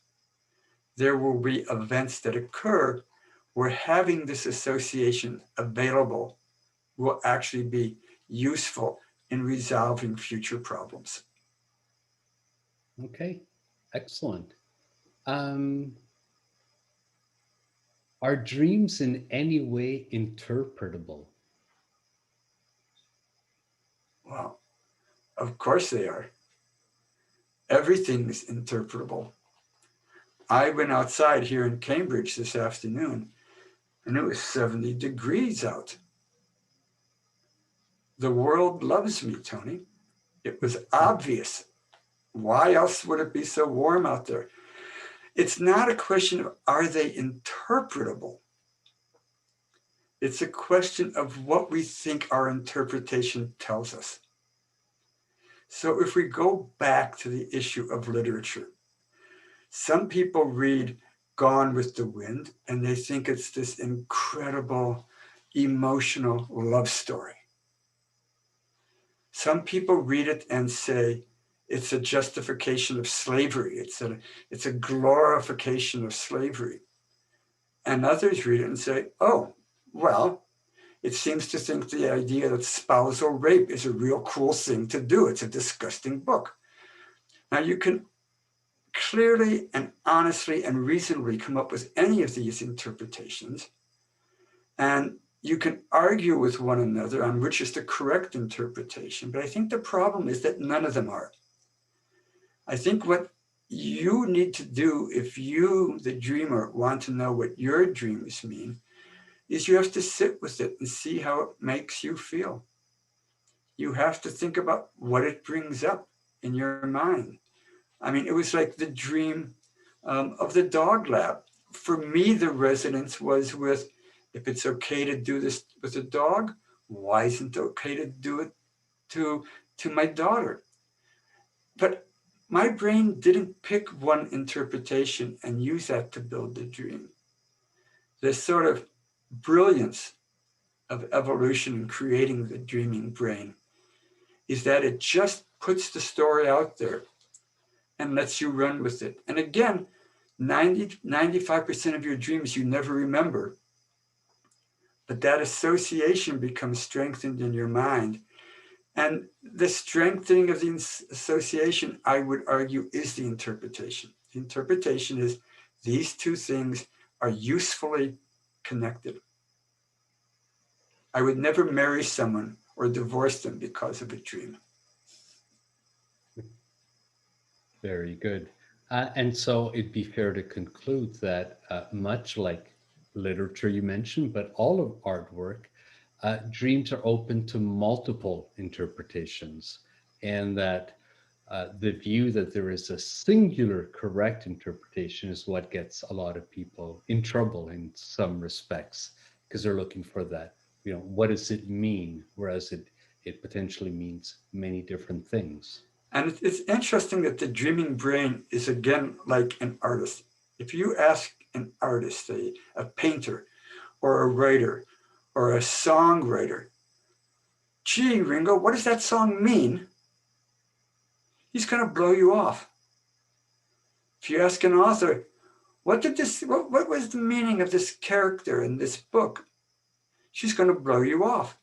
there will be events that occur where having this association available will actually be useful in resolving future problems. Okay, excellent. Are dreams in any way interpretable? Well, of course they are. Everything is interpretable. I went outside here in Cambridge this afternoon and it was 70 degrees out. The world loves me, Tony. It was obvious. Why else would it be so warm out there? It's not a question of are they interpretable? It's a question of what we think our interpretation tells us. So if we go back to the issue of literature, some people read Gone with the Wind and they think it's this incredible emotional love story. Some people read it and say it's a justification of slavery. It's a glorification of slavery. And others read it and say, oh, well, it seems to think the idea that spousal rape is a real cruel thing to do. It's a disgusting book. Now you can clearly and honestly and reasonably come up with any of these interpretations. And you can argue with one another on which is the correct interpretation. But I think the problem is that none of them are. I think what you need to do if you, the dreamer, want to know what your dreams mean, is you have to sit with it and see how it makes you feel. You have to think about what it brings up in your mind. I mean, it was like the dream of the dog lab. For me, the resonance was with, if it's okay to do this with a dog, why isn't it okay to do it to my daughter? But my brain didn't pick one interpretation and use that to build the dream. this sort of brilliance of evolution in creating the dreaming brain is that it just puts the story out there and lets you run with it. And again, 95% of your dreams you never remember, but that association becomes strengthened in your mind. And the strengthening of the association, I would argue, is the interpretation. The interpretation is these two things are usefully connected. I would never marry someone or divorce them because of a dream. Very good. And so it'd be fair to conclude that much like literature you mentioned, but all of artwork, dreams are open to multiple interpretations, and that the view that there is a singular correct interpretation is what gets a lot of people in trouble in some respects, because they're looking for that, what does it mean? Whereas it potentially means many different things. And it's interesting that the dreaming brain is, again, like an artist. If you ask an artist, a painter or a writer or a songwriter, gee, Ringo, what does that song mean? He's going to blow you off. If you ask an author, what was the meaning of this character in this book? She's going to blow you off.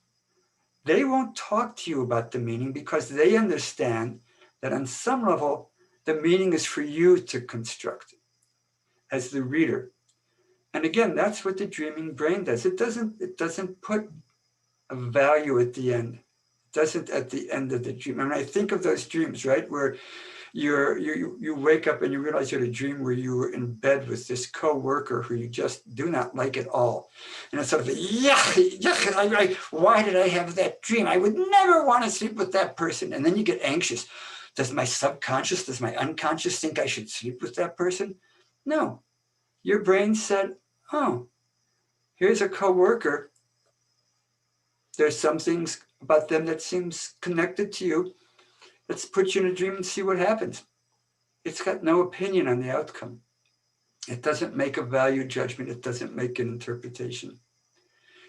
They won't talk to you about the meaning because they understand that on some level, the meaning is for you to construct as the reader. And again, that's what the dreaming brain does. It doesn't put a value at the end. It doesn't at the end of the dream. I mean, I think of those dreams, right, where you wake up and you realize you had a dream where you were in bed with this co-worker who you just do not like at all. And it's sort of, yuck, why did I have that dream? I would never want to sleep with that person. And then you get anxious. Does my subconscious, does my unconscious think I should sleep with that person? No. Your brain said, oh, here's a coworker. There's some things about them that seems connected to you. Let's put you in a dream and see what happens. It's got no opinion on the outcome. It doesn't make a value judgment. It doesn't make an interpretation.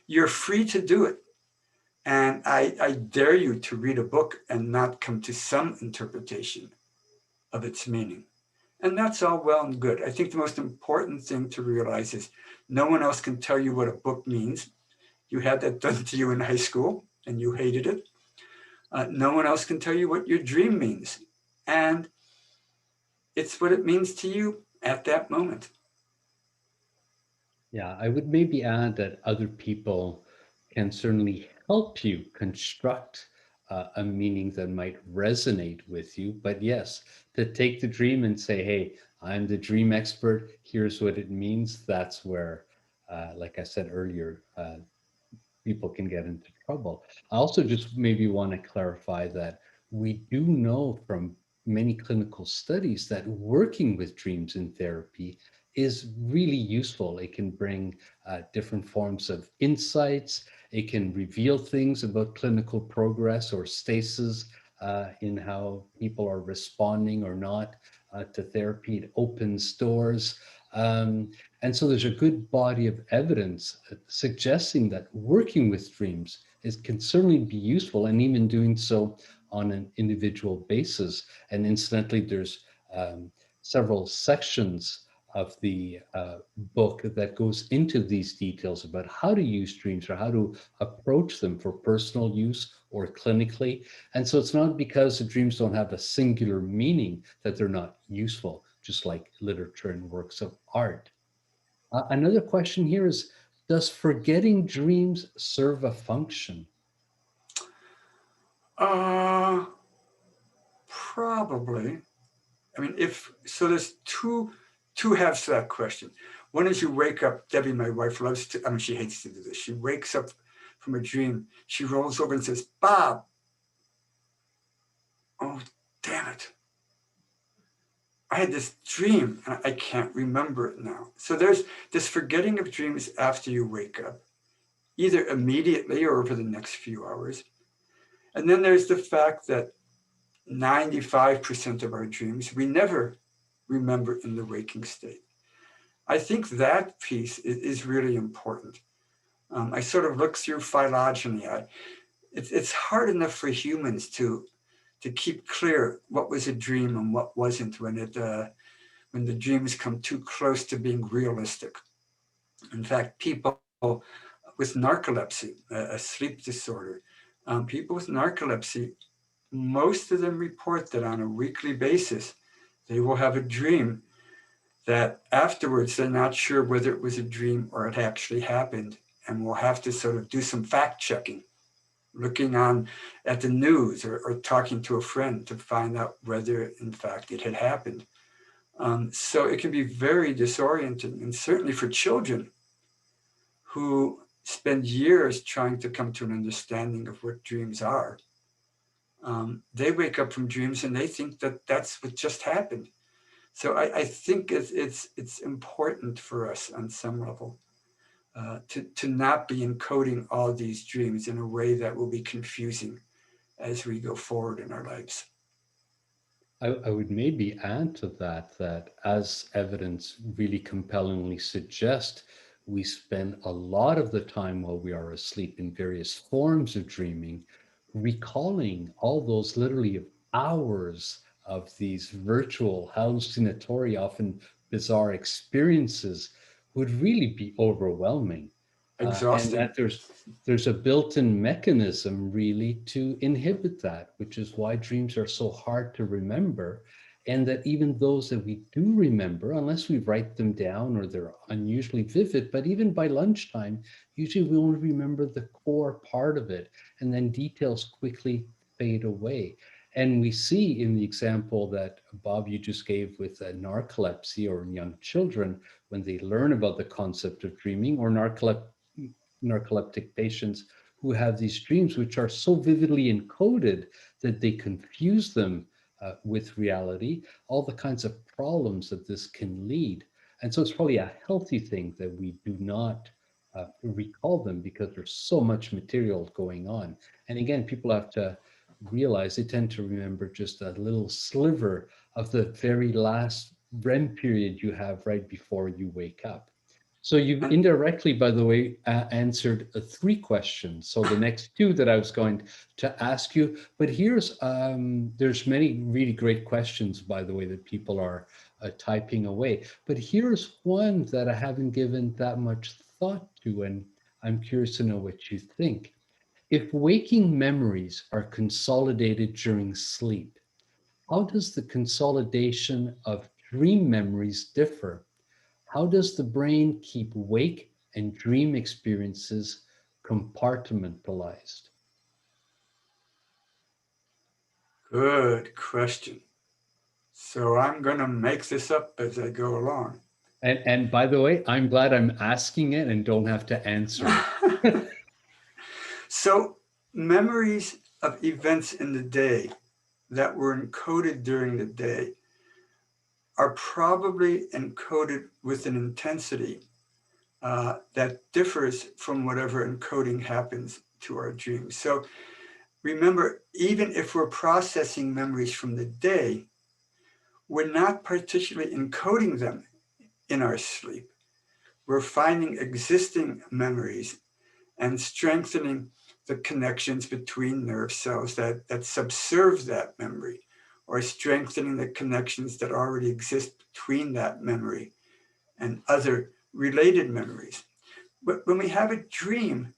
You're free to do it. And I dare you to read a book and not come to some interpretation of its meaning. And that's all well and good. I think the most important thing to realize is no one else can tell you what a book means. You had that done to you in high school and you hated it. No one else can tell you what your dream means. And it's what it means to you at that moment. Yeah, I would maybe add that other people can certainly help you construct a meaning that might resonate with you. But yes, to take the dream and say, hey, I'm the dream expert, here's what it means, that's where, like I said earlier, people can get into trouble. I also just maybe want to clarify that we do know from many clinical studies that working with dreams in therapy is really useful. It can bring different forms of insights. It can reveal things about clinical progress or stasis in how people are responding or not to therapy. It opens doors. And so there's a good body of evidence suggesting that working with dreams can certainly be useful, and even doing so on an individual basis. And incidentally, there's several sections of the book that goes into these details about how to use dreams or how to approach them for personal use or clinically. And so it's not because the dreams don't have a singular meaning that they're not useful, just like literature and works of art. Another question here is, does forgetting dreams serve a function? Probably. I mean, there's two halves to that question. One is you wake up, Debbie, my wife, she hates to do this. She wakes up from a dream. She rolls over and says, Bob, oh, damn it. I had this dream and I can't remember it now. So there's this forgetting of dreams after you wake up, either immediately or over the next few hours. And then there's the fact that 95% of our dreams we never remember in the waking state. I think that piece is really important. I sort of look through phylogeny. It's hard enough for humans to keep clear what was a dream and what wasn't when the dreams come too close to being realistic. In fact, people with narcolepsy, a sleep disorder, people with narcolepsy, most of them report that on a weekly basis, they will have a dream that afterwards they're not sure whether it was a dream or it actually happened, and will have to sort of do some fact checking, looking on at the news or talking to a friend to find out whether in fact it had happened. So it can be very disorienting, and certainly for children who spend years trying to come to an understanding of what dreams are. They wake up from dreams and they think that that's what just happened. So I think it's important for us on some level to not be encoding all these dreams in a way that will be confusing as we go forward in our lives. I would maybe add to that, that as evidence really compellingly suggests, we spend a lot of the time while we are asleep in various forms of dreaming, recalling all those literally hours of these virtual, hallucinatory, often bizarre experiences would really be overwhelming. And Exhausting. that there's a built-in mechanism really to inhibit that, which is why dreams are so hard to remember. And that even those that we do remember, unless we write them down or they're unusually vivid, but even by lunchtime, usually we only remember the core part of it, and then details quickly fade away. And we see in the example that Bob, you just gave with narcolepsy or in young children, when they learn about the concept of dreaming, or narcoleptic patients who have these dreams which are so vividly encoded that they confuse them with reality, all the kinds of problems that this can lead. And so it's probably a healthy thing that we do not recall them, because there's so much material going on. And again, people have to realize they tend to remember just a little sliver of the very last REM period you have right before you wake up. So you've And indirectly, by the way, answered 3 questions. So the next 2 that I was going to ask you, but there's many really great questions, by the way, that people are typing away. But here's one that I haven't given that much thought to, and I'm curious to know what you think. If waking memories are consolidated during sleep, how does the consolidation of dream memories differ? How does the brain keep wake and dream experiences compartmentalized? good question. So I'm going to make this up as I go along. And by the way, I'm glad I'm asking it and don't have to answer it. So memories of events in the day that were encoded during the day are probably encoded with an intensity that differs from whatever encoding happens to our dreams. So remember, even if we're processing memories from the day, we're not particularly encoding them in our sleep. We're finding existing memories and strengthening the connections between nerve cells that subserve that memory, or strengthening the connections that already exist between that memory and other related memories. But when we have a dream,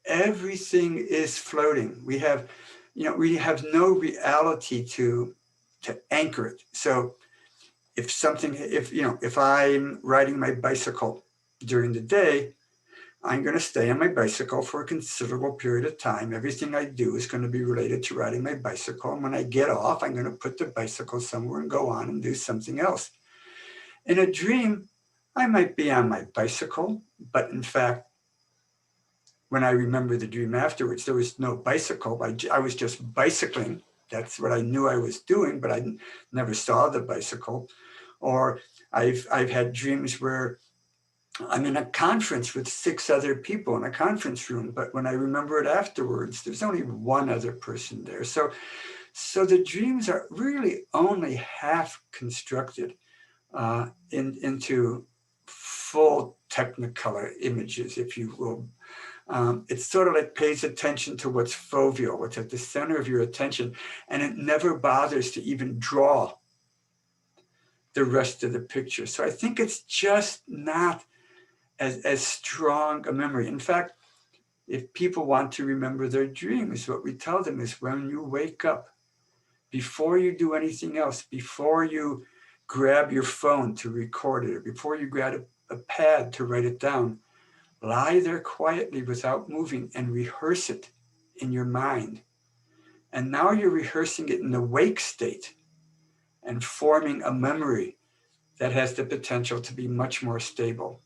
everything is floating. We have no reality to anchor it. So if I'm riding my bicycle during the day, I'm going to stay on my bicycle for a considerable period of time. Everything I do is going to be related to riding my bicycle. And when I get off, I'm going to put the bicycle somewhere and go on and do something else. In a dream, I might be on my bicycle, but in fact, when I remember the dream afterwards, there was no bicycle. I was just bicycling. That's what I knew I was doing, but I never saw the bicycle. Or I've had dreams where I'm in a conference with 6 other people in a conference room, but when I remember it afterwards, there's only one other person there. So the dreams are really only half constructed into full technicolor images, if you will. It sort of like pays attention to what's foveal, what's at the center of your attention, and it never bothers to even draw the rest of the picture. So I think it's just not as strong a memory. In fact, if people want to remember their dreams, what we tell them is when you wake up, before you do anything else, before you grab your phone to record it, or before you grab a pad to write it down, lie there quietly without moving and rehearse it in your mind. And now you're rehearsing it in the wake state and forming a memory that has the potential to be much more stable.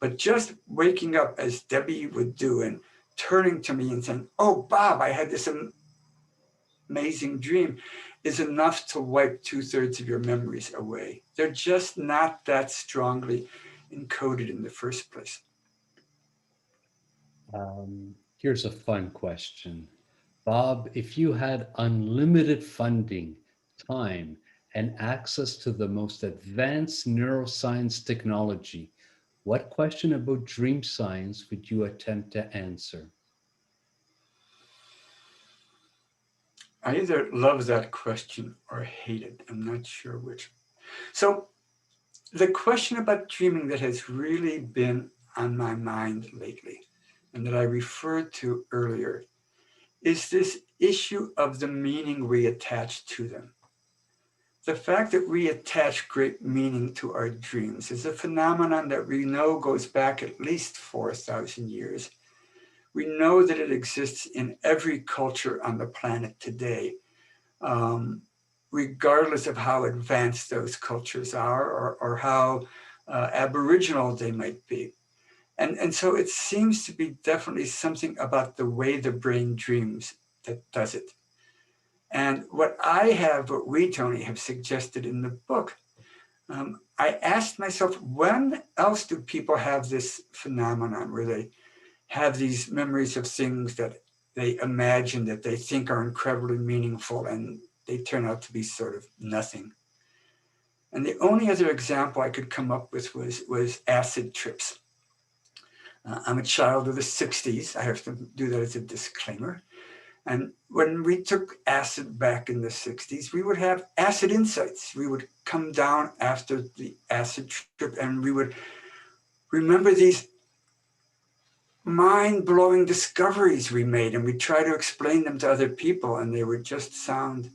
But just waking up, as Debbie would do, and turning to me and saying, "Oh, Bob, I had this amazing dream," is enough to wipe 2/3 of your memories away. They're just not that strongly encoded in the first place. Here's a fun question. Bob, if you had unlimited funding, time, and access to the most advanced neuroscience technology, what question about dream science would you attempt to answer? I either love that question or hate it. I'm not sure which. So the question about dreaming that has really been on my mind lately, and that I referred to earlier, is this issue of the meaning we attach to them. The fact that we attach great meaning to our dreams is a phenomenon that we know goes back at least 4,000 years. We know that it exists in every culture on the planet today, regardless of how advanced those cultures are, or how aboriginal they might be. And so it seems to be definitely something about the way the brain dreams that does it. And what we, Tony, have suggested in the book, I asked myself, when else do people have this phenomenon where they have these memories of things that they imagine that they think are incredibly meaningful, and they turn out to be sort of nothing? And the only other example I could come up with was acid trips. I'm a child of the 60s. I have to do that as a disclaimer. And when we took acid back in the 60s, we would have acid insights. We would come down after the acid trip and we would remember these mind-blowing discoveries we made, and we'd try to explain them to other people, and they would just sound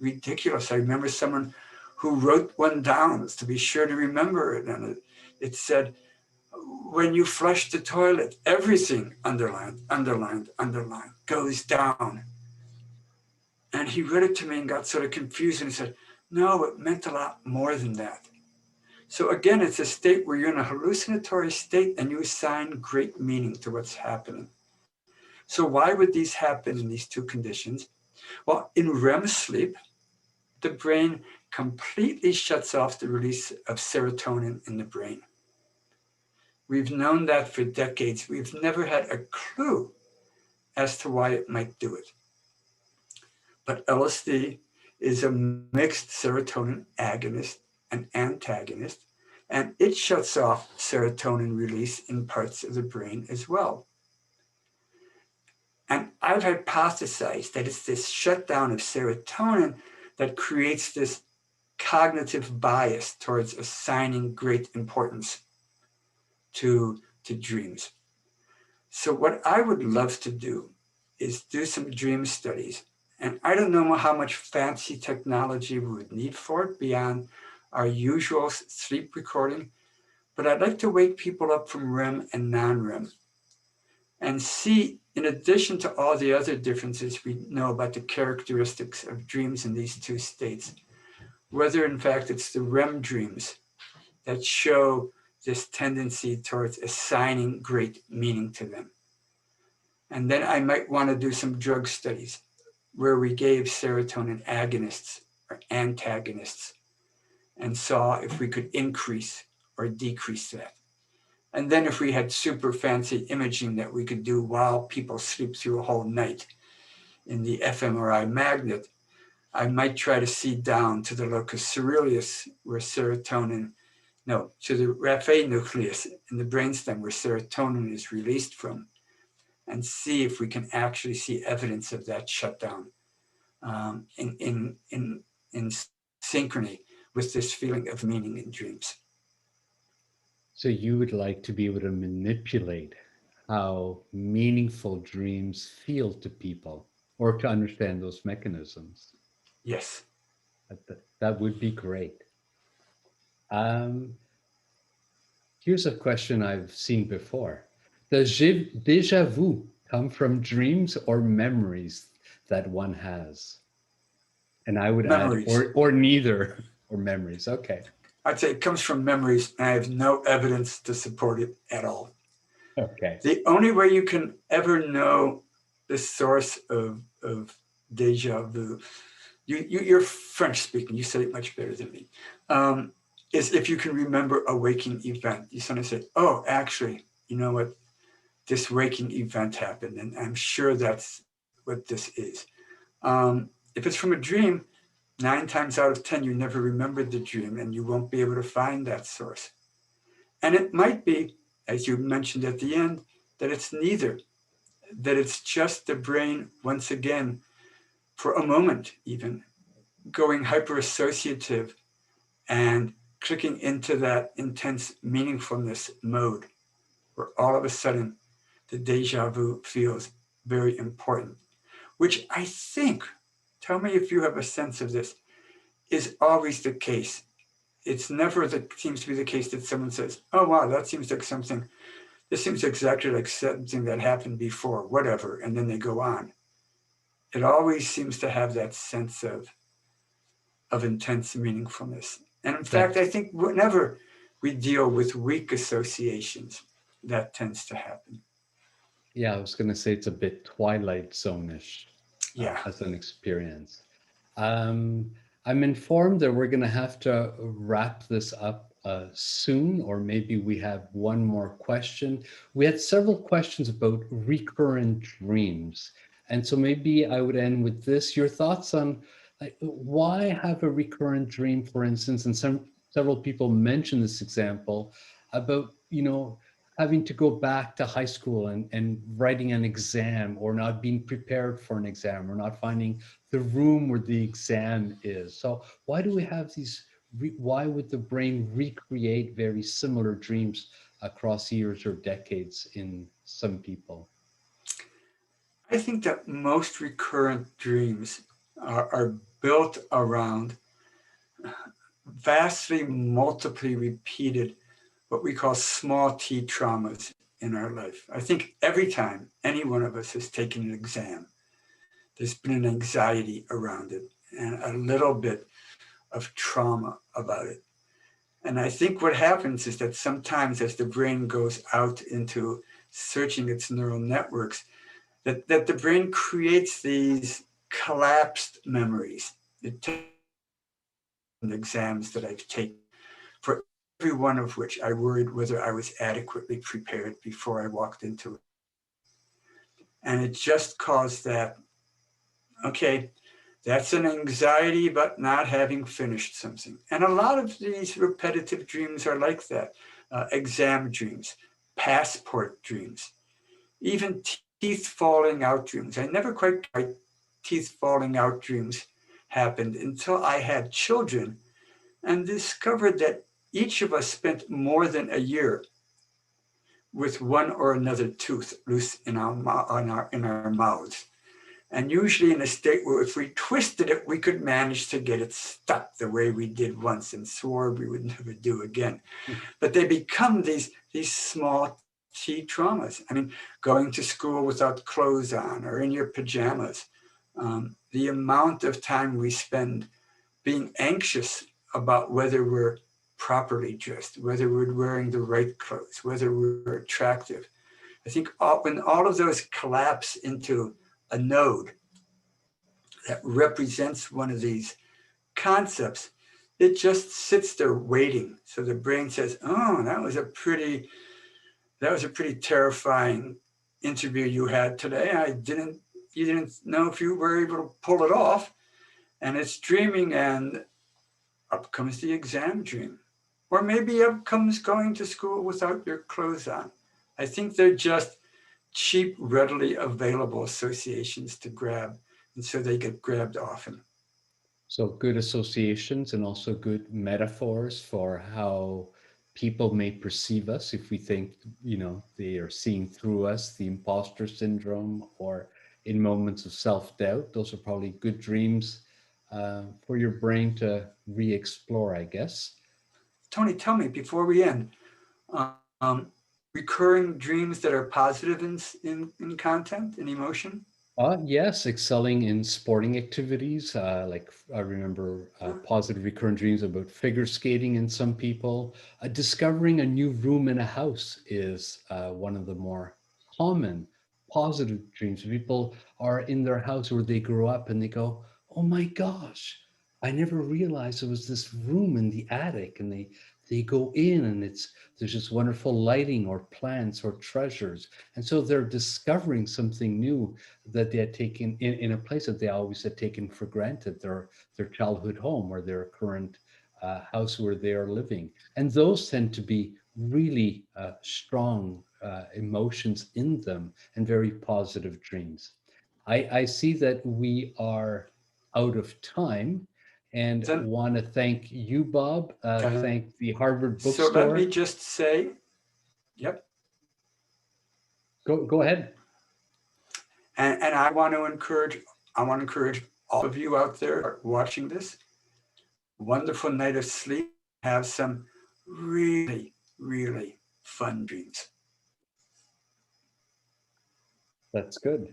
ridiculous. I remember someone who wrote one down to be sure to remember it, and it said, when you flush the toilet, everything underlined, underlined, underlined goes down. And he read it to me and got sort of confused and said, no, it meant a lot more than that. So again, it's a state where you're in a hallucinatory state and you assign great meaning to what's happening. So why would these happen in these two conditions? Well, in REM sleep, the brain completely shuts off the release of serotonin in the brain. We've known that for decades. We've never had a clue as to why it might do it. But LSD is a mixed serotonin agonist and antagonist, and it shuts off serotonin release in parts of the brain as well. And I've hypothesized that it's this shutdown of serotonin that creates this cognitive bias towards assigning great importance to dreams. So what I would love to do is do some dream studies. And I don't know how much fancy technology we would need for it beyond our usual sleep recording, but I'd like to wake people up from REM and non-REM and see, in addition to all the other differences we know about the characteristics of dreams in these two states, whether in fact it's the REM dreams that show this tendency towards assigning great meaning to them. And then I might want to do some drug studies where we gave serotonin agonists or antagonists and saw if we could increase or decrease that. And then if we had super fancy imaging that we could do while people sleep through a whole night in the fMRI magnet, I might try to see down to the locus coeruleus where serotonin No, to the raphe nucleus in the brainstem where serotonin is released from, and see if we can actually see evidence of that shutdown in synchrony with this feeling of meaning in dreams. So you would like to be able to manipulate how meaningful dreams feel to people, or to understand those mechanisms. Yes. That would be great. Here's a question I've seen before. Does déjà vu come from dreams or memories that one has? And I would Memories. add, or neither, or memories. Okay. I'd say it comes from memories, and I have no evidence to support it at all. Okay. The only way you can ever know the source of déjà vu, you're French speaking, you say it much better than me, is if you can remember a waking event. You suddenly say, oh, actually, you know what? This waking event happened, and I'm sure that's what this is. If it's from a dream, 9 times out of 10, you never remembered the dream, and you won't be able to find that source. And it might be, as you mentioned at the end, that it's neither, that it's just the brain, once again, for a moment even, going hyper-associative and clicking into that intense meaningfulness mode, where all of a sudden the déjà vu feels very important, which I think, tell me if you have a sense of this, is always the case. It's never seems to be the case that someone says, oh, wow, that seems like something, this seems exactly like something that happened before, whatever, and then they go on. It always seems to have that sense of intense meaningfulness. And in fact, I think whenever we deal with weak associations, that tends to happen. Yeah, I was going to say it's a bit Twilight Zone-ish as an experience. I'm informed that we're going to have to wrap this up soon, or maybe we have one more question. We had several questions about recurrent dreams. And so maybe I would end with this. Your thoughts on why have a recurrent dream, for instance, and several people mentioned this example about, having to go back to high school and writing an exam, or not being prepared for an exam, or not finding the room where the exam is. So why do we have these, why would the brain recreate very similar dreams across years or decades in some people? I think that most recurrent dreams are built around vastly multiply repeated what we call small t traumas in our life. I think every time any one of us has taken an exam, there's been an anxiety around it and a little bit of trauma about it. And I think what happens is that sometimes as the brain goes out into searching its neural networks, that the brain creates these collapsed memories. Exams that I've taken, for every one of which I worried whether I was adequately prepared before I walked into it. And it just caused that, okay, that's an anxiety about not having finished something. And a lot of these repetitive dreams are like that. Exam dreams, passport dreams, even teeth falling out dreams. I never quite got teeth falling out dreams happened until I had children and discovered that each of us spent more than a year with one or another tooth loose in our mouths. And usually in a state where if we twisted it, we could manage to get it stuck the way we did once and swore we would never do again. But they become these small T traumas. I mean, going to school without clothes on or in your pajamas. The amount of time we spend being anxious about whether we're properly dressed, whether we're wearing the right clothes, whether we're attractive. I think when all of those collapse into a node that represents one of these concepts, it just sits there waiting. So the brain says, oh, that was a pretty terrifying interview you had today. You didn't know if you were able to pull it off. And it's dreaming, and up comes the exam dream. Or maybe up comes going to school without your clothes on. I think they're just cheap, readily available associations to grab, and so they get grabbed often. So good associations and also good metaphors for how people may perceive us if we think, you know, they are seeing through us, the imposter syndrome, or in moments of self-doubt. Those are probably good dreams for your brain to re-explore, I guess. Tony, tell me before we end, recurring dreams that are positive in content and emotion? Yes, excelling in sporting activities. Like I remember positive recurrent dreams about figure skating in some people. Discovering a new room in a house is one of the more common positive dreams. People are in their house where they grow up and they go, "Oh my gosh, I never realized there was this room in the attic," and they go in and there's just wonderful lighting or plants or treasures, and so they're discovering something new that they had taken in a place that they always had taken for granted, their childhood home or their current house where they are living. And those tend to be really strong emotions in them and very positive dreams. I see that we are out of time and Then, want to thank you, Bob, okay. thank the Harvard So let me Bookstore. just say, yep. Go ahead. And I want to encourage all of you out there watching this. Wonderful night of sleep. Have some really, really fun dreams. That's good.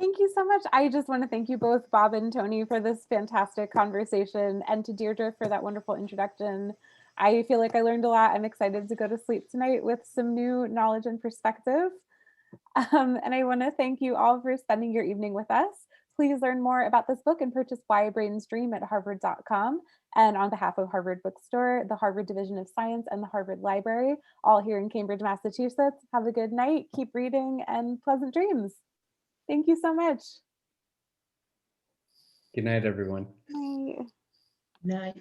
Thank you so much. I just want to thank you both, Bob and Tony, for this fantastic conversation, and to Deirdre for that wonderful introduction. I feel like I learned a lot. I'm excited to go to sleep tonight with some new knowledge and perspective. And I want to thank you all for spending your evening with us. Please learn more about this book and purchase Why Brains Dream at harvard.com. And on behalf of Harvard Bookstore, the Harvard Division of Science, and the Harvard Library, all here in Cambridge, Massachusetts, have a good night, keep reading, and pleasant dreams. Thank you so much. Good night, everyone. Bye. Night.